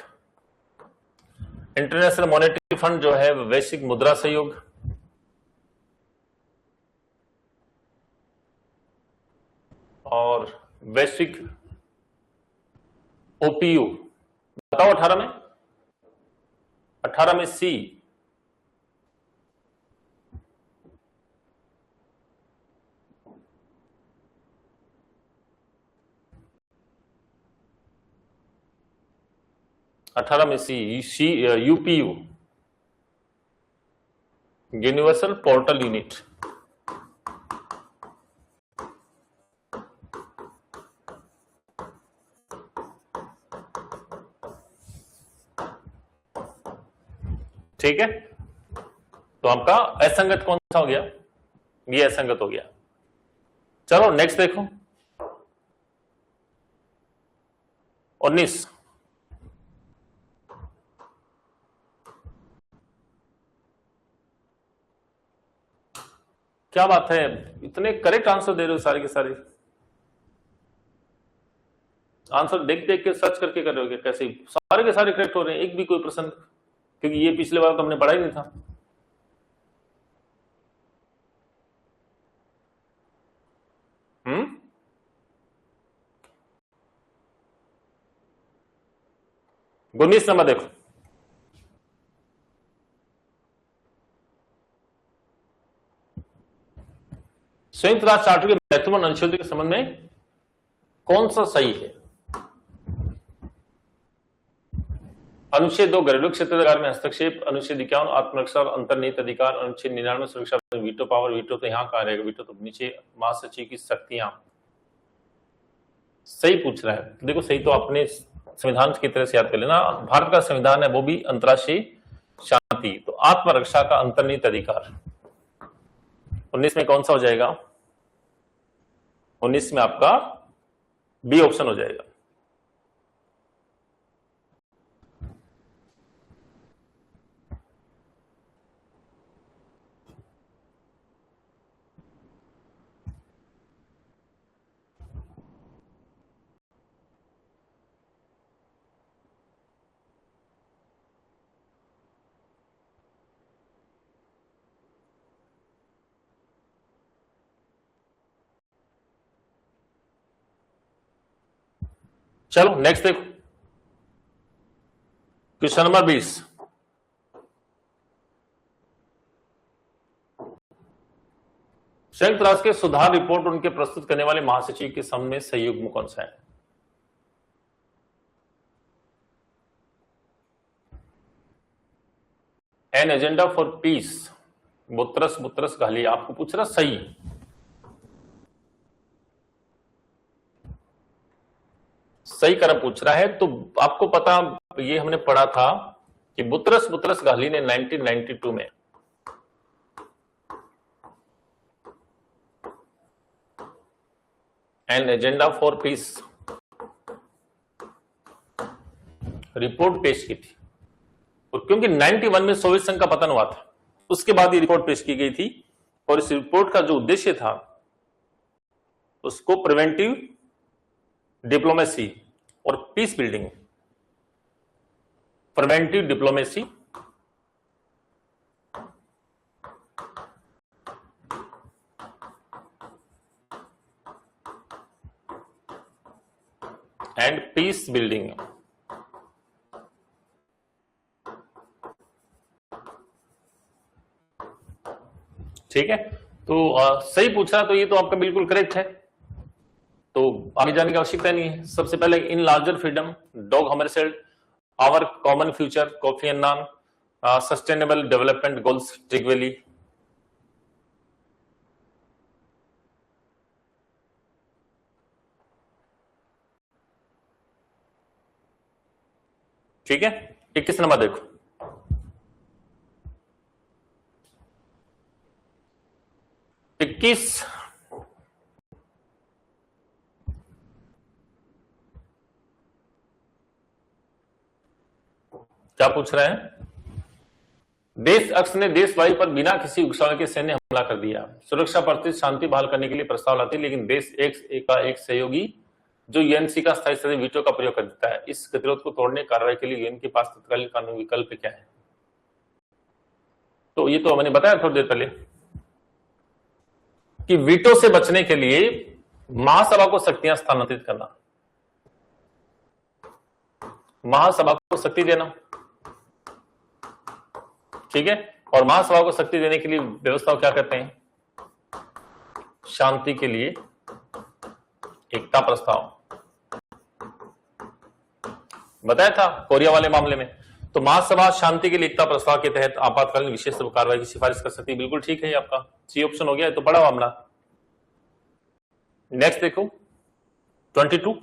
इंटरनेशनल मॉनेटरी फंड जो है वैश्विक मुद्रा सहयोग, और वैश्विक ओपीयू। बताओ 18 में। 18 में सी, यूपीयू, यूनिवर्सल पोर्टल यूनिट। ठीक है। तो आपका असंगत कौन सा हो गया? ये असंगत हो गया। चलो नेक्स्ट देखो 19। क्या बात है, इतने करेक्ट आंसर दे रहे हो सारे के सारे। आंसर देख देख के सर्च करके कर रहे हो क्या? कैसे सारे के सारे करेक्ट हो रहे हैं, एक भी कोई प्रश्न, क्योंकि ये पिछले बार तो हमने पढ़ा ही नहीं था। 19 नंबर देखो, संयुक्त राष्ट्र चार्टर के महत्वपूर्ण अनुच्छेदों के संबंध में कौन सा सही है? अनुच्छेद 2 घरेलू क्षेत्राधिकार में हस्तक्षेप, अनुच्छेद 51 आत्मरक्षा और अंतर्निहित अधिकार, अनुच्छेद 99 सुरक्षा, वीटो पावर, वीटो तो यहां कहां रहेगा, वीटो तो नीचे, महासचिव की शक्तियां। सही पूछ रहा है, देखो सही तो अपने संविधान की तरह से याद कर लेना, भारत का संविधान है वो भी अंतर्राष्ट्रीय शांति, तो आत्मरक्षा का अंतर्निहित अधिकार 19 में कौन सा हो जाएगा? 19 में आपका बी ऑप्शन हो जाएगा। चलो नेक्स्ट देखो, क्वेश्चन नंबर 20, संयुक्त राष्ट्र के सुधार रिपोर्ट उनके प्रस्तुत करने वाले महासचिव के सामने सही युग्म कौन सा है? An agenda for piece, Boutros Boutros Ghali आपको पूछ रहा सही, सही क्रम पूछ रहा है। तो आपको पता, ये हमने पढ़ा था कि बुतरस बुतरस घाली ने 1992 में an agenda for piece report पेश की थी, और क्योंकि 91 में सोवियत संघ का पतन हुआ था, उसके बाद ये रिपोर्ट पेश की गई थी, और इस रिपोर्ट का जो उद्देश्य था उसको प्रिवेंटिव डिप्लोमेसी और peace building, preventive diplomacy and peace building. ठीक है, तो सही पूछा, तो ये तो आपका बिल्कुल करेक्ट है, तो आगे जाने की आवश्यकता नहीं है। सबसे पहले in larger freedom, Dag Hammarskjold, our common future, Kofi Annan, sustainable development goals, Trygve Lie. ठीक है, 21 नंबर देखो, इक्कीस क्या पूछ रहे हैं? देश अक्ष ने देश वायु पर बिना किसी उकसावे के सैन्य हमला कर दिया, सुरक्षा परिस्थिति शांति बहाल करने के लिए प्रस्ताव लाती, लेकिन देश एक का एक सहयोगी जो यूएनसी का स्थायी सदस्य वीटो का प्रयोग कर देता है। इस गतिरोध को तोड़ने कार्रवाई के लिए यूएन के पास तत्कालीन कानूनी विकल्प क्या है? तो ये तो मैंने बताया थोड़ी देर पहले कि वीटो से बचने के लिए महासभा को शक्तियां स्थानांतरित करना, महासभा को शक्ति देना, ठीक है, और महासभा को शक्ति देने के लिए व्यवस्था क्या कहते हैं? शांति के लिए एकता प्रस्ताव, बताया था कोरिया वाले मामले में। तो महासभा शांति के लिए एकता प्रस्ताव के तहत आपातकालीन विशेष कार्रवाई की सिफारिश कर सकती है, बिल्कुल ठीक है, आपका सी ऑप्शन हो गया है, तो बड़ा मामला। नेक्स्ट देखो 22,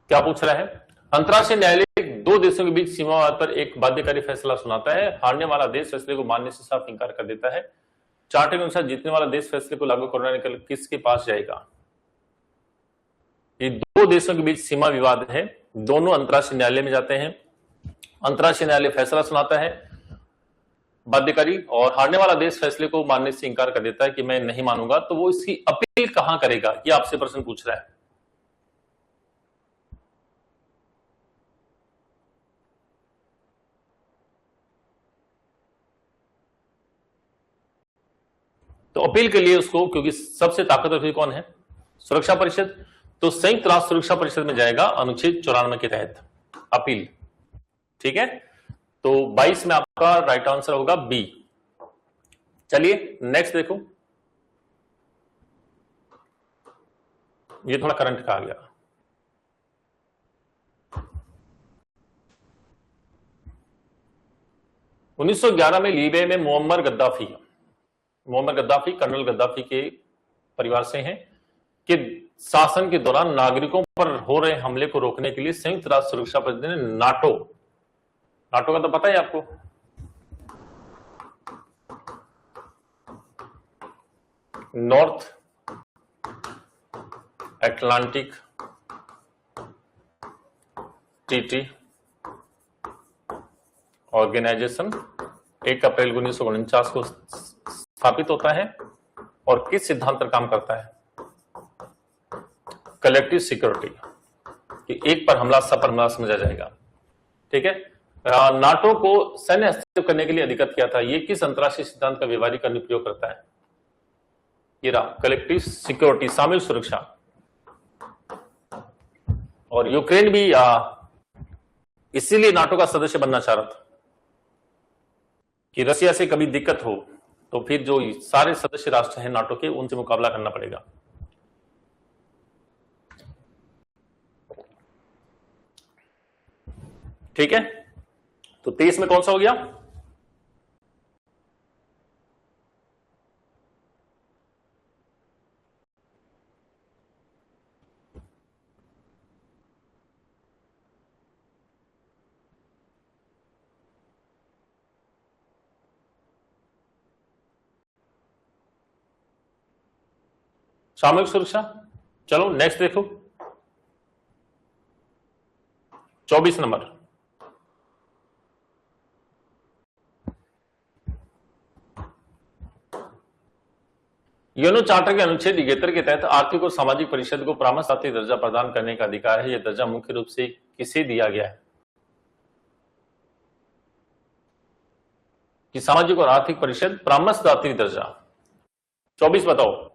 क्या पूछ रहा है? अंतर्राष्ट्रीय न्यायालय दो देशों के बीच सीमा विवाद पर एक बाध्यकारी फैसला सुनाता है, हारने वाला देश फैसले को मानने से साफ इंकार कर देता है। चार्टर के अनुसार जीतने वाला देश फैसले को लागू करने के लिए किसके पास जाएगा? ये दो देशों के बीच सीमा विवाद है, दोनों अंतर्राष्ट्रीय न्यायालय में जाते हैं, अंतर्राष्ट्रीय न्यायालय फैसला सुनाता है बाध्यकारी, और हारने वाला देश फैसले को मानने से इंकार कर देता है कि मैं नहीं मानूंगा, तो वो इसकी अपील कहां करेगा, ये आपसे प्रश्न पूछ रहा है। तो अपील के लिए उसको, क्योंकि सबसे ताकतवर कौन है? सुरक्षा परिषद, तो संयुक्त राष्ट्र सुरक्षा परिषद में जाएगा अनुच्छेद 94 के तहत अपील। ठीक है, तो 22 में आपका राइट आंसर होगा बी। चलिए नेक्स्ट देखो, ये थोड़ा करंट का आ गया। उन्नीस 1911 में लीबिया में मुअम्मर गद्दाफी कर्नल गद्दाफी के परिवार से हैं, कि शासन के दौरान नागरिकों पर हो रहे हमले को रोकने के लिए संयुक्त राष्ट्र सुरक्षा परिषद ने नाटो का तो पता है आपको, नॉर्थ अटलांटिक ट्रीटी ऑर्गेनाइजेशन 1 अप्रैल 1949 को स्थापित होता है और किस सिद्धांत पर काम करता है? कलेक्टिव सिक्योरिटी, कि एक पर हमला सब पर हमला समझा जाएगा। ठीक है, नाटो को सैन्य हस्तक्षेप करने के लिए अधिकृत किया था। ये किस अंतरराष्ट्रीय सिद्धांत का व्यवहारिक अनुप्रयोग करता है? ये रहा कलेक्टिव सिक्योरिटी, सामूहिक सुरक्षा। और यूक्रेन भी इसीलिए नाटो का सदस्य बनना चाह रहा था कि रसिया से कभी दिक्कत हो तो फिर जो सारे सदस्य राष्ट्र हैं नाटो के, उनसे मुकाबला करना पड़ेगा। ठीक है, तो 23 में कौन सा हो गया? सामूहिक सुरक्षा। चलो नेक्स्ट देखो, 24 नंबर। यूएनओ चार्टर के अनुच्छेद 71 के तहत आर्थिक और सामाजिक परिषद को परामर्शदात्री दर्जा प्रदान करने का अधिकार है। यह दर्जा मुख्य रूप से किसे दिया गया है? कि सामाजिक और आर्थिक परिषद परामर्शदात्री दर्जा। 24 बताओ।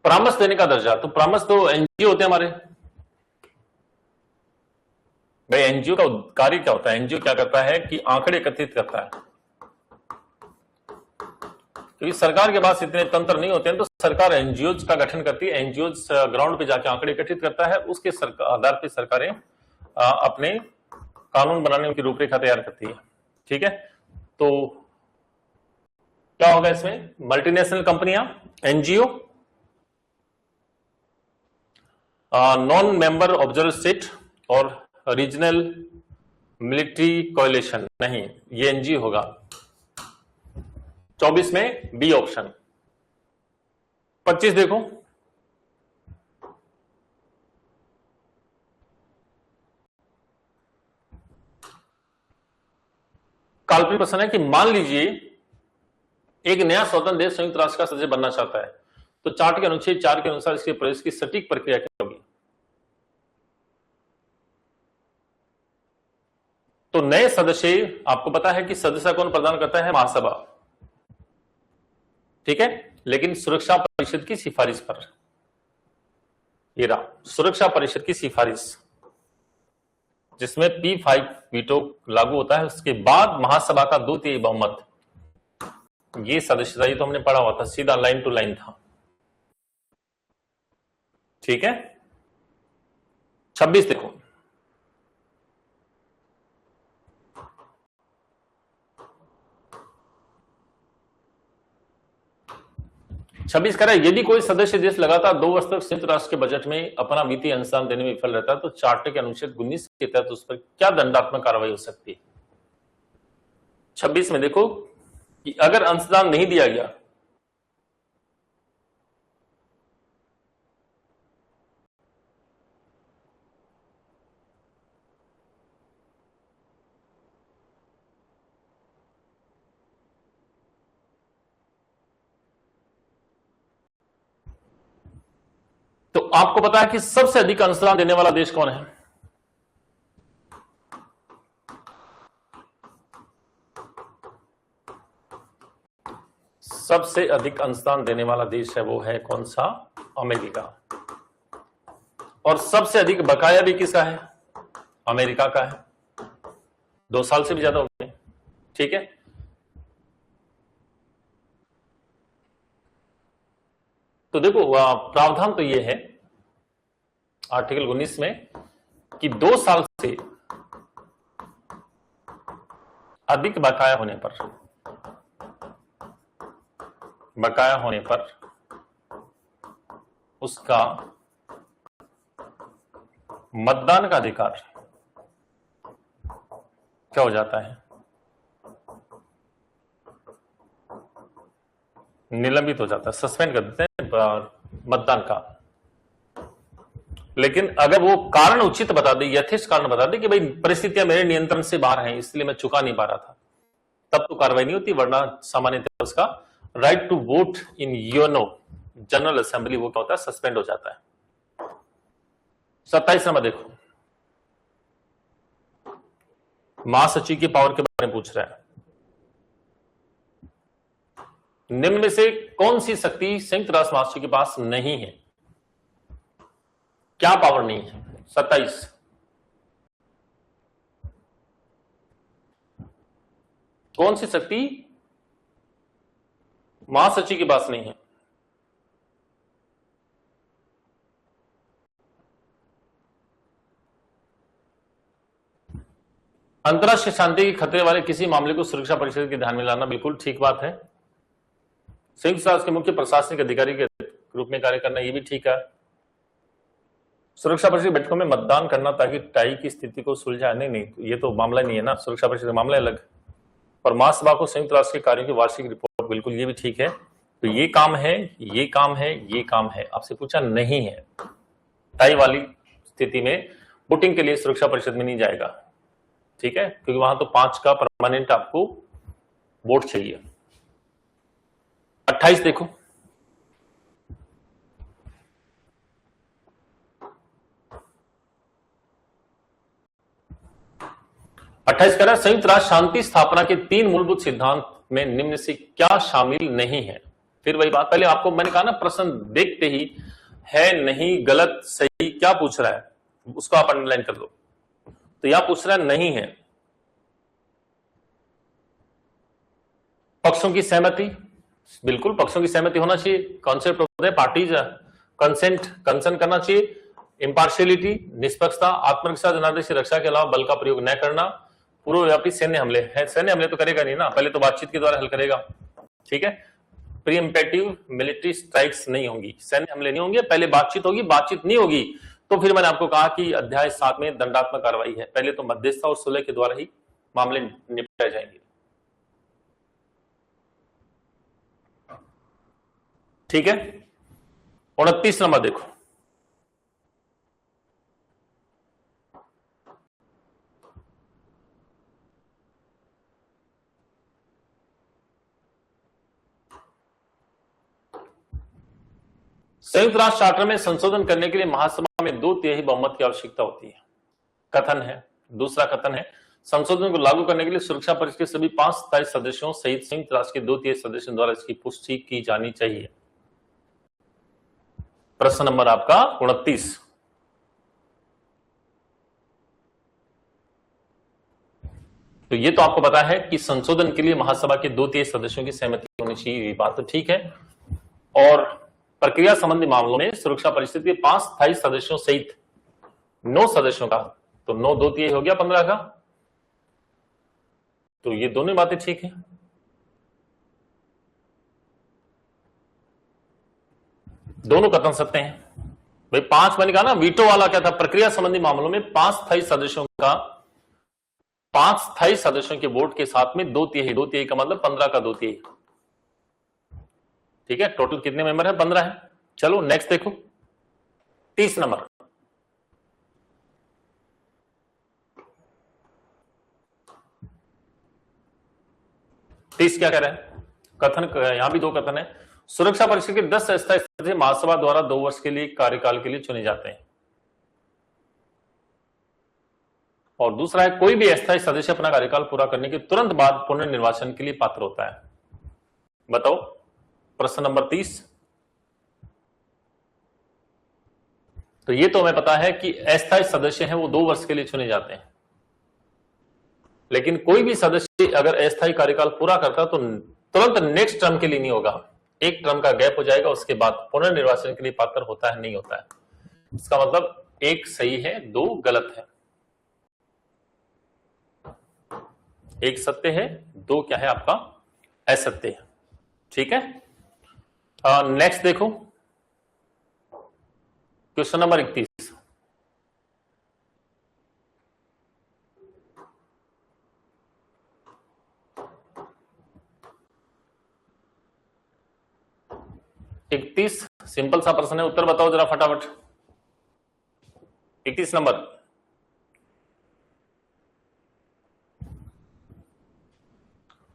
परामर्श देने का दर्जा, तो परामर्श तो एनजीओ होते हैं हमारे भाई। एनजीओ का कार्य क्या होता है? एनजीओ क्या करता है कि आंकड़े एकत्रित करता है, क्योंकि सरकार के पास इतने तंत्र नहीं होते हैं, तो सरकार एनजीओ का गठन करती है। एनजीओ ग्राउंड पे जाके आंकड़े एकत्रित करता है, उसके आधार पर सरकारें अपने कानून बनाने की रूपरेखा तैयार करती है। ठीक है, तो क्या होगा इसमें? मल्टीनेशनल कंपनियां, NGO, non member observer state और रीजनल मिलिट्री कोएलिशन। नहीं, ये एनजीओ होगा। 24 में बी ऑप्शन। 25 देखो, काल्पनिक प्रश्न है कि मान लीजिए एक नया स्वतंत्र देश संयुक्त राष्ट्र का सदस्य बनना चाहता है, तो चार्ट के अनुच्छेद 4 के अनुसार इसके प्रवेश की सटीक प्रक्रिया क्या होगी? तो नए सदस्य, आपको पता है कि सदस्य कौन प्रदान करता है? महासभा। ठीक है, लेकिन सुरक्षा परिषद की सिफारिश पर। ये रहा सुरक्षा परिषद की सिफारिश, जिसमें P5 वीटो लागू होता है। उसके बाद महासभा का 2/3 बहुमत। ये सदस्यता, ये तो हमने पढ़ा हुआ था, सीधा लाइन टू लाइन था। ठीक है, 26 देखो, छब्बीस कह रहा है यदि कोई सदस्य देश लगातार 2 वर्ष तक संयुक्त राष्ट्र के बजट में अपना वित्तीय अंशदान देने में विफल रहता है, तो चार्टर के अनुच्छेद 19 के तहत उस पर क्या दंडात्मक कार्रवाई हो सकती है? 26 में देखो कि अगर अंशदान नहीं दिया गया, तो आपको पता है कि सबसे अधिक अंशदान देने वाला देश कौन है? सबसे अधिक अंशदान देने वाला देश है वो है कौन सा? अमेरिका। और सबसे अधिक बकाया भी किसका है? अमेरिका का है। 2 साल से भी ज्यादा हो गए। ठीक है, तो देखो प्रावधान तो ये है आर्टिकल 19 में कि 2 साल से अधिक बकाया होने पर उसका मतदान का अधिकार क्या हो जाता है? निलंबित हो जाता है, सस्पेंड कर देते हैं मतदान का। लेकिन अगर वो कारण उचित बता दे, यथेष्ट कारण बता दे कि भाई परिस्थितियां मेरे नियंत्रण से बाहर हैं, इसलिए मैं चुका नहीं पा रहा था, तब तो कार्रवाई नहीं होती, वरना सामान्यतः उसका right to vote in UNO general assembly वो क्या होता है? सस्पेंड हो जाता है। 27 नंबर देखो, महासचिव की पावर के बारे में पूछ रहा है। निम्न में से कौन सी शक्ति संयुक्त राष्ट्र महासचिव के पास नहीं है? क्या पावर नहीं है? 27। कौन सी शक्ति महासचिव के पास नहीं है? अंतरराष्ट्रीय शांति के खतरे वाले किसी मामले को सुरक्षा परिषद के ध्यान में लाना बिल्कुल ठीक बात है। संयुक्त राष्ट्र के मुख्य प्रशासनिक अधिकारी के रूप में कार्य करना ये भी ठीक है। सुरक्षा परिषद बैठकों में मतदान करना ताकि टाई की स्थिति को सुलझाए, नहीं, ये तो मामला नहीं है ना, सुरक्षा परिषद का मामला अलग। और महासभा को संयुक्त राष्ट्र के कार्यों की वार्षिक रिपोर्ट, बिल्कुल ये भी ठीक है। तो ये काम है, ये काम है, ये काम है, आपसे पूछा नहीं है। टाई वाली स्थिति में वोटिंग के लिए सुरक्षा परिषद में नहीं जाएगा, ठीक है, क्योंकि वहां तो 5 का परमानेंट आपको वोट चाहिए। 28 देखो, कह रहा है संयुक्त राष्ट्र शांति स्थापना के 3 मूलभूत सिद्धांत में निम्न से क्या शामिल नहीं है? फिर वही बात, पहले आपको मैंने कहा ना, प्रश्न देखते ही है, नहीं, गलत, सही, क्या पूछ रहा है उसको आप अंडरलाइन कर लो। तो यहां पूछ रहा है नहीं है। पक्षों की सहमति, बिल्कुल पक्षों की सहमति होना चाहिए। कॉन्सेप्ट होता है पार्टीज कंसर्न करना चाहिए। इंपार्शियलिटी, निष्पक्षता, आत्मरक्षा, जनादेश की रक्षा के अलावा बल का प्रयोग न करना। पूर्वव्यापी सैन्य हमले है, सैन्य हमले तो करेगा नहीं ना, पहले तो बातचीत के द्वारा हल करेगा, ठीक है। प्रीएम्पेटिव मिलिट्री स्ट्राइक्स नहीं होंगी, सैन्य हमले नहीं होंगे, पहले बातचीत होगी, बातचीत नहीं होगी तो फिर मैंने आपको कहा कि अध्याय 7 में दंडात्मक कार्रवाई है, पहले तो मध्यस्थता और सुलह के द्वारा ही मामले निपटाए जाएंगे, ठीक है। 29 नंबर देखो, संयुक्त राष्ट्र चार्टर में संशोधन करने के लिए महासभा में 2/3 बहुमत की आवश्यकता होती है। कथन है, दूसरा कथन है, संशोधन को लागू करने के लिए सुरक्षा परिषद के सभी 5 स्थायी सदस्यों सहित संयुक्त राष्ट्र के 2/3 सदस्यों द्वारा इसकी पुष्टि की जानी चाहिए। प्रश्न नंबर आपका 29। तो ये तो आपको पता है कि संशोधन के लिए महासभा के 2/3 सदस्यों की सहमति होनी चाहिए, ये बात तो ठीक है। और प्रक्रिया संबंधी मामलों में सुरक्षा परिषद के 5 स्थायी सदस्यों सहित 9 सदस्यों का, तो 9 2/3 हो गया 15 का, तो ये दोनों बातें ठीक है। दोनों कथन सत्य हैं भाई। 5 मैंने कहा ना, वीटो वाला क्या था, प्रक्रिया संबंधी मामलों में 5 स्थायी सदस्यों का, 5 स्थायी सदस्यों के वोट के साथ में 2/3 का मतलब 15 का 2/3, ठीक है। टोटल कितने मेंबर है? 15 है। चलो नेक्स्ट देखो, 30 नंबर, क्या कह रहा है? कथन, यहां भी 2 कथन है। सुरक्षा परिषद के 10 अस्थायी सदस्य महासभा द्वारा 2 वर्ष के लिए कार्यकाल के लिए चुने जाते हैं। और दूसरा है, कोई भी अस्थायी सदस्य अपना कार्यकाल पूरा करने के तुरंत बाद पुनर्निर्वाचन के लिए पात्र होता है। बताओ प्रश्न नंबर 30। तो ये तो हमें पता है कि अस्थायी सदस्य हैं वो 2 वर्ष के लिए चुने जाते हैं, लेकिन कोई भी सदस्य अगर अस्थायी कार्यकाल पूरा करता है तो तुरंत नेक्स्ट टर्म के लिए नहीं होगा, एक टर्म का गैप हो जाएगा, उसके बाद पुनर्निर्वाचन के लिए पात्र होता है नहीं होता है। इसका मतलब एक सही है, 2 गलत है, एक सत्य है, 2 क्या है आपका असत्य है। ठीक है, नेक्स्ट देखो क्वेश्चन नंबर 31। सिंपल सा प्रश्न है, उत्तर बताओ जरा फटाफट। 31 नंबर।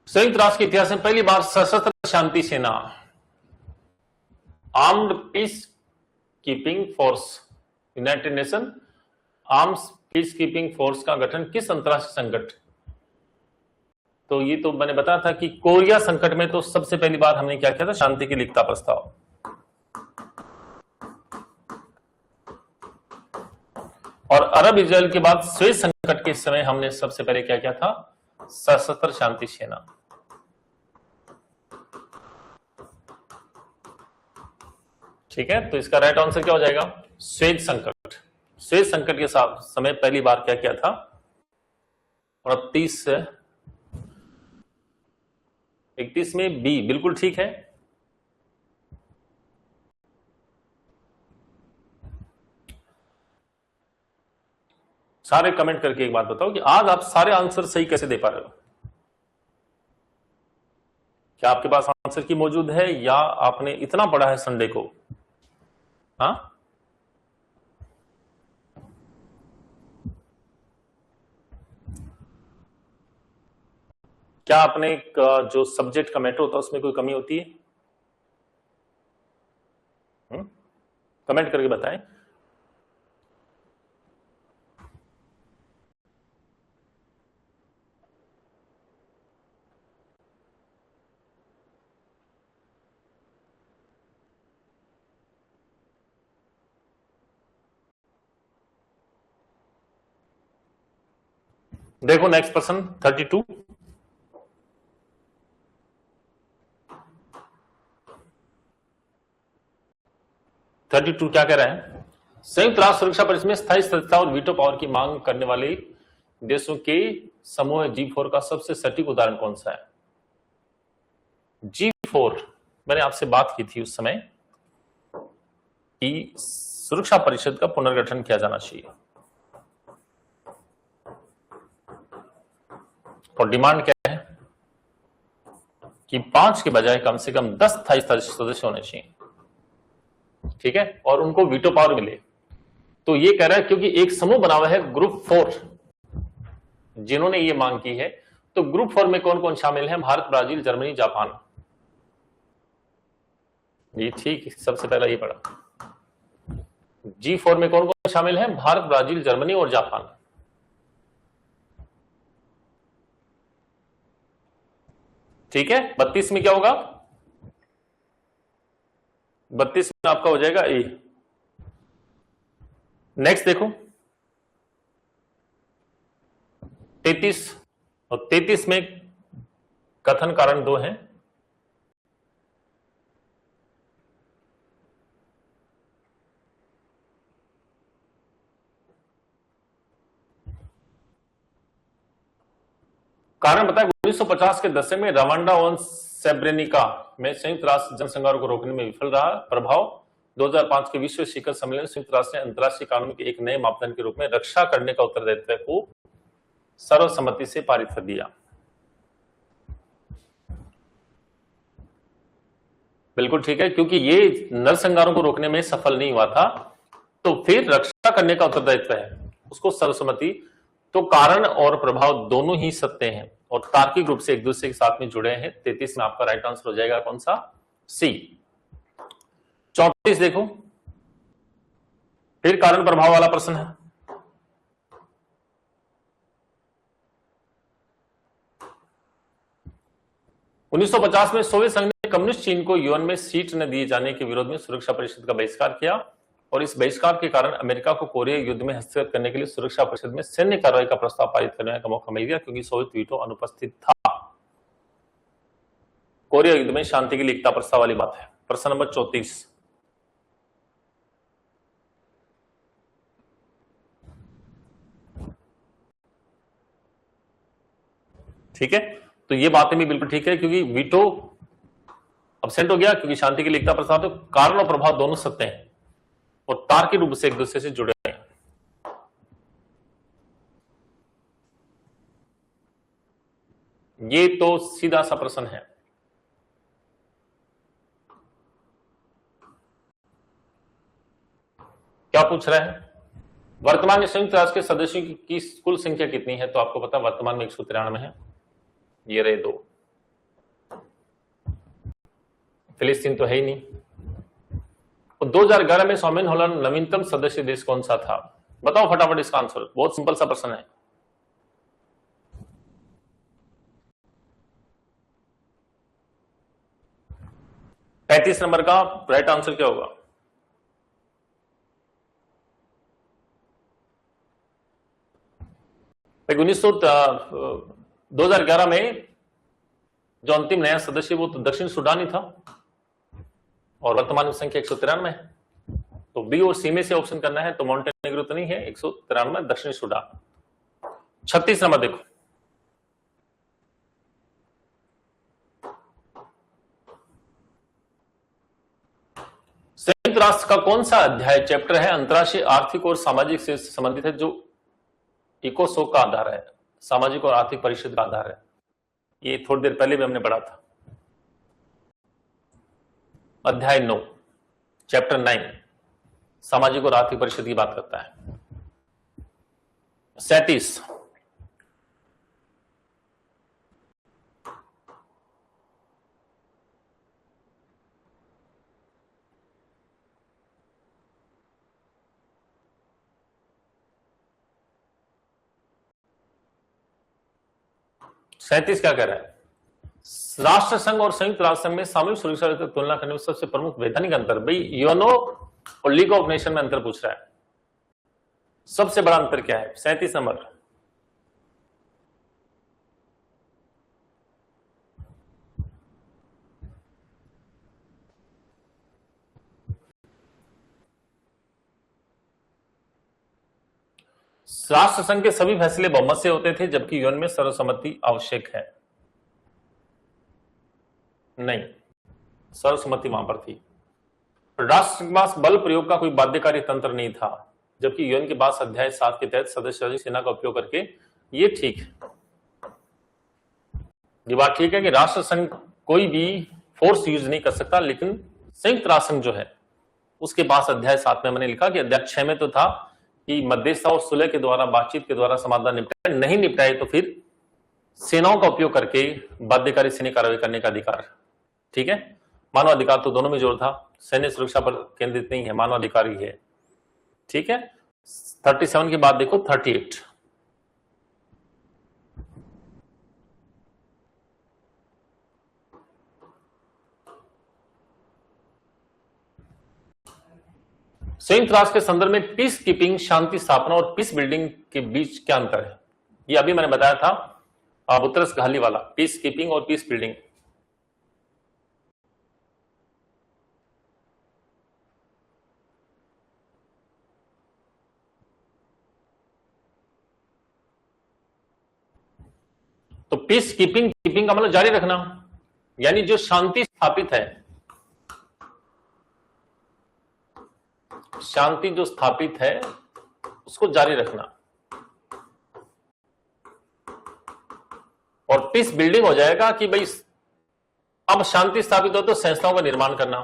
संयुक्त राष्ट्र के इतिहास में पहली बार सशस्त्र शांति सेना armed peace keeping force, United nation arms peace keeping force का गठन किस अंतरराष्ट्रीय संकट। तो ये तो मैंने बताया था कि कोरिया संकट में तो सबसे पहली बार हमने क्या किया था, शांति की लिखता प्रस्ताव। और अरब इजराइल के बाद स्वेज संकट के समय हमने सबसे पहले क्या किया था, सशस्त्र शांति सेना। ठीक है, तो इसका राइट आंसर क्या हो जाएगा, स्वेज संकट। स्वेज संकट के समय पहली बार क्या किया था, 31 में बी बिल्कुल ठीक है। सारे कमेंट करके एक बात बताओ कि आज आप सारे आंसर सही कैसे दे पा रहे हो। क्या आपके पास आंसर की मौजूद है या आपने इतना पढ़ा है संडे को? हाँ, क्या आपने जो सब्जेक्ट का मैटर होता है उसमें कोई कमी होती है? कमेंट करके बताएं। देखो नेक्स्ट प्रश्न 32। क्या कह रहा है, संयुक्त राष्ट्र सुरक्षा परिषद में स्थायी सदस्यता और वीटो पावर की मांग करने वाले देशों के समूह G4 का सबसे सटीक उदाहरण कौन सा है? G4 मैंने आपसे बात की थी उस समय कि सुरक्षा परिषद का पुनर्गठन किया जाना चाहिए और डिमांड क्या है कि 5 के बजाय कम से कम 10 स्थायी सदस्य होने चाहिए। ठीक है, और उनको वीटो पावर मिले। तो ये कह रहा है क्योंकि एक समूह बना हुआ है ग्रुप 4 जिन्होंने ये मांग की है, तो ग्रुप 4 में कौन कौन शामिल है? Bharat, Brazil, Germany, Japan. ये ठीक, सबसे पहला ये पढ़ा। G4 में कौन कौन शामिल है? भारत, ब्राजील, जर्मनी और जापान। ठीक है, 32 में क्या होगा? 32 में आपका हो जाएगा ए। नेक्स्ट देखो 33, और 33 में कथन कारण 2 है। कारण बताया 1950 के दशक में रवांडा और सेब्रेनिका में संयुक्त राष्ट्र जनसंहार को रोकने में विफल रहा। प्रभाव 2005 के विश्व शिखर सम्मेलन में संयुक्त राष्ट्र ने अंतर्राष्ट्रीय कानून के एक नए मापदंड के रूप में रक्षा करने का उत्तरदायित्व को सर्वसम्मति से पारित कर दिया। बिल्कुल ठीक है, क्योंकि ये नरसंहारों को रोकने में सफल नहीं हुआ था, तो फिर रक्षा करने का उत्तरदायित्व है उसको सर्वसम्मति। तो कारण और प्रभाव दोनों ही सत्य हैं और तार्किक रूप से एक दूसरे के साथ में जुड़े हैं। 33 में आपका राइट आंसर हो जाएगा कौन सा? सी। 34 देखो, फिर कारण प्रभाव वाला प्रश्न है। उन्नीस सौ 50 में सोवियत संघ ने कम्युनिस्ट चीन को यूएन में सीट न दिए जाने के विरोध में सुरक्षा परिषद का बहिष्कार किया और इस बहिष्कार के कारण अमेरिका को कोरिया युद्ध में हस्तक्षेप करने के लिए सुरक्षा परिषद में सैन्य कार्रवाई का प्रस्ताव पारित करने का मौका मिल गया, क्योंकि सोवियत वीटो अनुपस्थित था। कोरिया युद्ध में शांति के लिए एकता प्रस्ताव वाली बात है। प्रश्न नंबर 34, ठीक है, तो ये बातें भी बिल्कुल ठीक है, क्योंकि वीटो अब्सेंट हो गया, क्योंकि शांति के लिए एकता प्रस्ताव तो कारण और प्रभाव दोनों सत्य हैं और तार्किक रूप से एक दूसरे से जुड़े हैं। ये तो सीधा सा प्रश्न है। क्या पूछ रहा है? वर्तमान में संयुक्त राष्ट्र के सदस्यों की कुल संख्या कितनी है? तो आपको पता वर्तमान में 193 है। ये रहे 2, फिलिस्तीन तो है ही नहीं। और 2011 में स्वामिन हॉलैंड नवीनतम सदस्य देश कौन सा था? बताओ फटाफट इसका आंसर। बहुत सिंपल सा प्रश्न है। पैंतीस नंबर का राइट आंसर क्या होगा? भाई 2011 में जो अंतिम नया सदस्य वो तो दक्षिण सूडान ही था और वर्तमान में संख्या 193 है। तो बी और सी में से ऑप्शन करना है, तो मॉन्टेनेग्रो तो नहीं है, 193 दक्षिण सूडान। 36 नंबर देखो, संयुक्त राष्ट्र का कौन सा अध्याय चैप्टर है अंतरराष्ट्रीय आर्थिक और सामाजिक से संबंधित है, जो इकोसोक का आधार है, सामाजिक और आर्थिक परिषद का आधार है? ये थोड़ी देर पहले भी हमने पढ़ा था। अध्याय 9 चैप्टर 9 सामाजिक और आर्थिक परिषद की बात करता है। 37 37 क्या कह रहा है? राष्ट्र संघ और संयुक्त राष्ट्र संघ में सामूहिक सुरक्षा की तुलना करने में सबसे प्रमुख वैधानिक अंतर, भाई यूएनओ और लीग ऑफ नेशन में अंतर पूछ रहा है। सबसे बड़ा अंतर क्या है? 37 नंबर। राष्ट्र संघ के सभी फैसले बहुमत से होते थे, जबकि यूएन में सर्वसम्मति आवश्यक है। नहीं, सर्वसम्मति वहां पर थी। राष्ट्र के पास बल प्रयोग का कोई बाध्यकारी तंत्र नहीं था, जबकि यूएन के पास अध्याय 7 के तहत सदस्य सेना का उपयोग करके, ये ठीक है, ये बात ठीक है कि राष्ट्र संघ कोई भी फोर्स यूज नहीं कर सकता, लेकिन संयुक्त राष्ट्र संघ जो है उसके पास अध्याय 7 में मैंने लिखा कि अध्याय 6 में तो था कि मध्यस्थता और सुलह के द्वारा, बातचीत के द्वारा समाधान निपटाए, नहीं निपटाए तो फिर सेनाओं का उपयोग करके बाध्यकारी सैन्य कार्रवाई करने का अधिकार। ठीक है, मानवाधिकार तो दोनों में जोर था, सैन्य सुरक्षा पर केंद्रित नहीं है, मानवाधिकार ही है। ठीक है, 37 के बाद देखो 38। संयुक्त राष्ट्र के संदर्भ में पीस कीपिंग, शांति स्थापना और पीस बिल्डिंग के बीच क्या अंतर है? ये अभी मैंने बताया था, बुतरस घाली वाला, पीस कीपिंग और पीस बिल्डिंग। तो पीस कीपिंग का मतलब जारी रखना, यानी जो शांति स्थापित है, शांति जो स्थापित है उसको जारी रखना, और पीस बिल्डिंग हो जाएगा कि भाई अब शांति स्थापित हो तो संस्थाओं का निर्माण करना।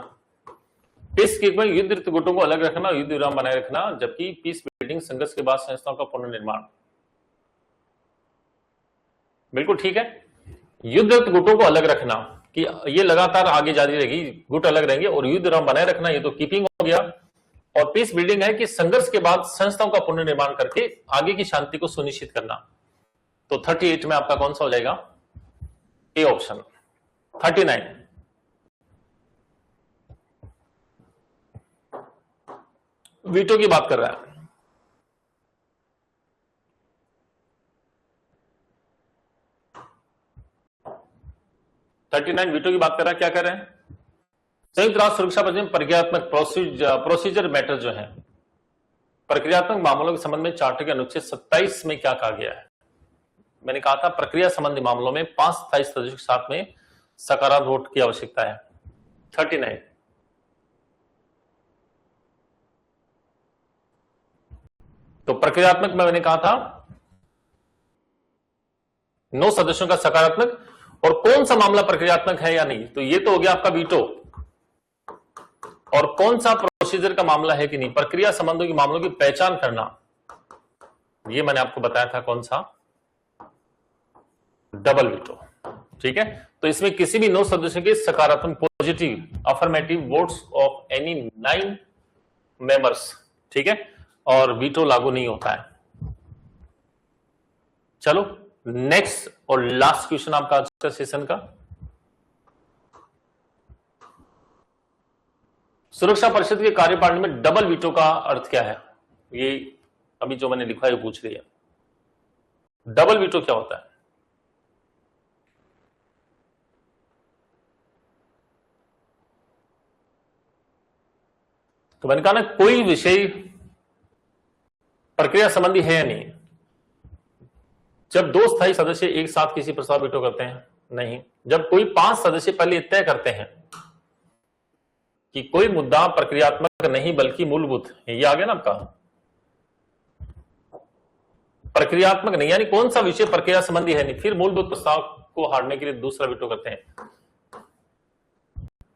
पीस कीपिंग युद्ध गुटों को अलग रखना, युद्ध विराम बनाए रखना, जबकि पीस बिल्डिंग संघर्ष के बाद संस्थाओं का पुनर्निर्माण। बिल्कुल ठीक है, युद्ध गुटों को अलग रखना, कि ये लगातार आगे जारी रहेगी, गुट अलग रहेंगे और युद्ध विराम बनाए रखना, ये तो कीपिंग हो गया। और पीस बिल्डिंग है कि संघर्ष के बाद संस्थाओं का पुनर्निर्माण करके आगे की शांति को सुनिश्चित करना। तो 38 में आपका कौन सा हो जाएगा? A option. 39 वीटो की बात कर रहा है। वीटो की बात कर रहा है, क्या कर रहे हैं? संयुक्त राष्ट्र सुरक्षा परिषद में प्रक्रियात्मक प्रोसीजर मैटर जो है, प्रक्रियात्मक मामलों के संबंध में चार्टर के अनुच्छेद 27 में क्या कहा गया है? मैंने कहा था प्रक्रिया संबंधी मामलों में 5 स्थायी सदस्यों के साथ में सकारात्मक वोट की आवश्यकता है। 39 तो प्रक्रियात्मक में मैंने कहा था 9 सदस्यों का सकारात्मक, और कौन सा मामला प्रक्रियात्मक है या नहीं, तो ये तो हो गया आपका वीटो। और कौन सा प्रोसीजर का मामला है कि नहीं, प्रक्रिया संबंधों के मामलों की पहचान करना, ये मैंने आपको बताया था कौन सा, डबल वीटो। ठीक है, तो इसमें किसी भी 9 सदस्यों के सकारात्मक positive affirmative votes of any 9 members, ठीक है, और वीटो लागू नहीं होता है। चलो नेक्स्ट और लास्ट क्वेश्चन आपका आज का सेशन का, सुरक्षा परिषद के कार्यपालन में डबल वीटो का अर्थ क्या है? ये अभी जो मैंने लिखा है पूछ रही है, डबल वीटो क्या होता है? तो मैंने कहा ना, कोई विषय प्रक्रिया संबंधी है या नहीं। जब 2 स्थायी सदस्य एक साथ किसी प्रस्ताव वीटो करते हैं, नहीं। जब कोई 5 सदस्य पहले तय करते हैं कि कोई मुद्दा प्रक्रियात्मक नहीं बल्कि मूलभूत है, ये आ गया ना आपका, प्रक्रियात्मक नहीं यानी कौन सा विषय प्रक्रिया संबंधी है नहीं, फिर मूलभूत प्रस्ताव को हारने के लिए दूसरा वीटो करते हैं,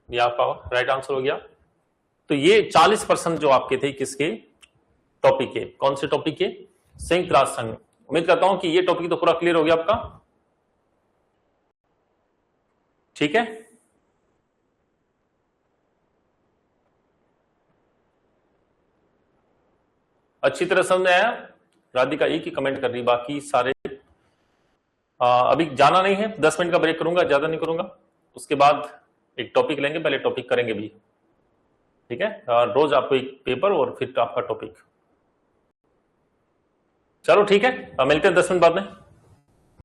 ये आपका राइट आंसर हो गया। तो ये 40% जो आपके थे किसके टॉपिक के, कौन से टॉपिक के? संयुक्त राष्ट्र संघ। उम्मीद करता हूं कि ये टॉपिक तो पूरा क्लियर हो गया आपका। ठीक है, अच्छी तरह समझ आया? राधिका एक ही कमेंट कर रही, बाकी सारे अभी जाना नहीं है, 10 मिनट का ब्रेक करूंगा, ज्यादा नहीं करूंगा, उसके बाद एक टॉपिक लेंगे, पहले टॉपिक करेंगे भी। ठीक है, रोज आपको एक पेपर और फिर आपका टॉपिक। चलो ठीक है, मिलते हैं 10 मिनट बाद में।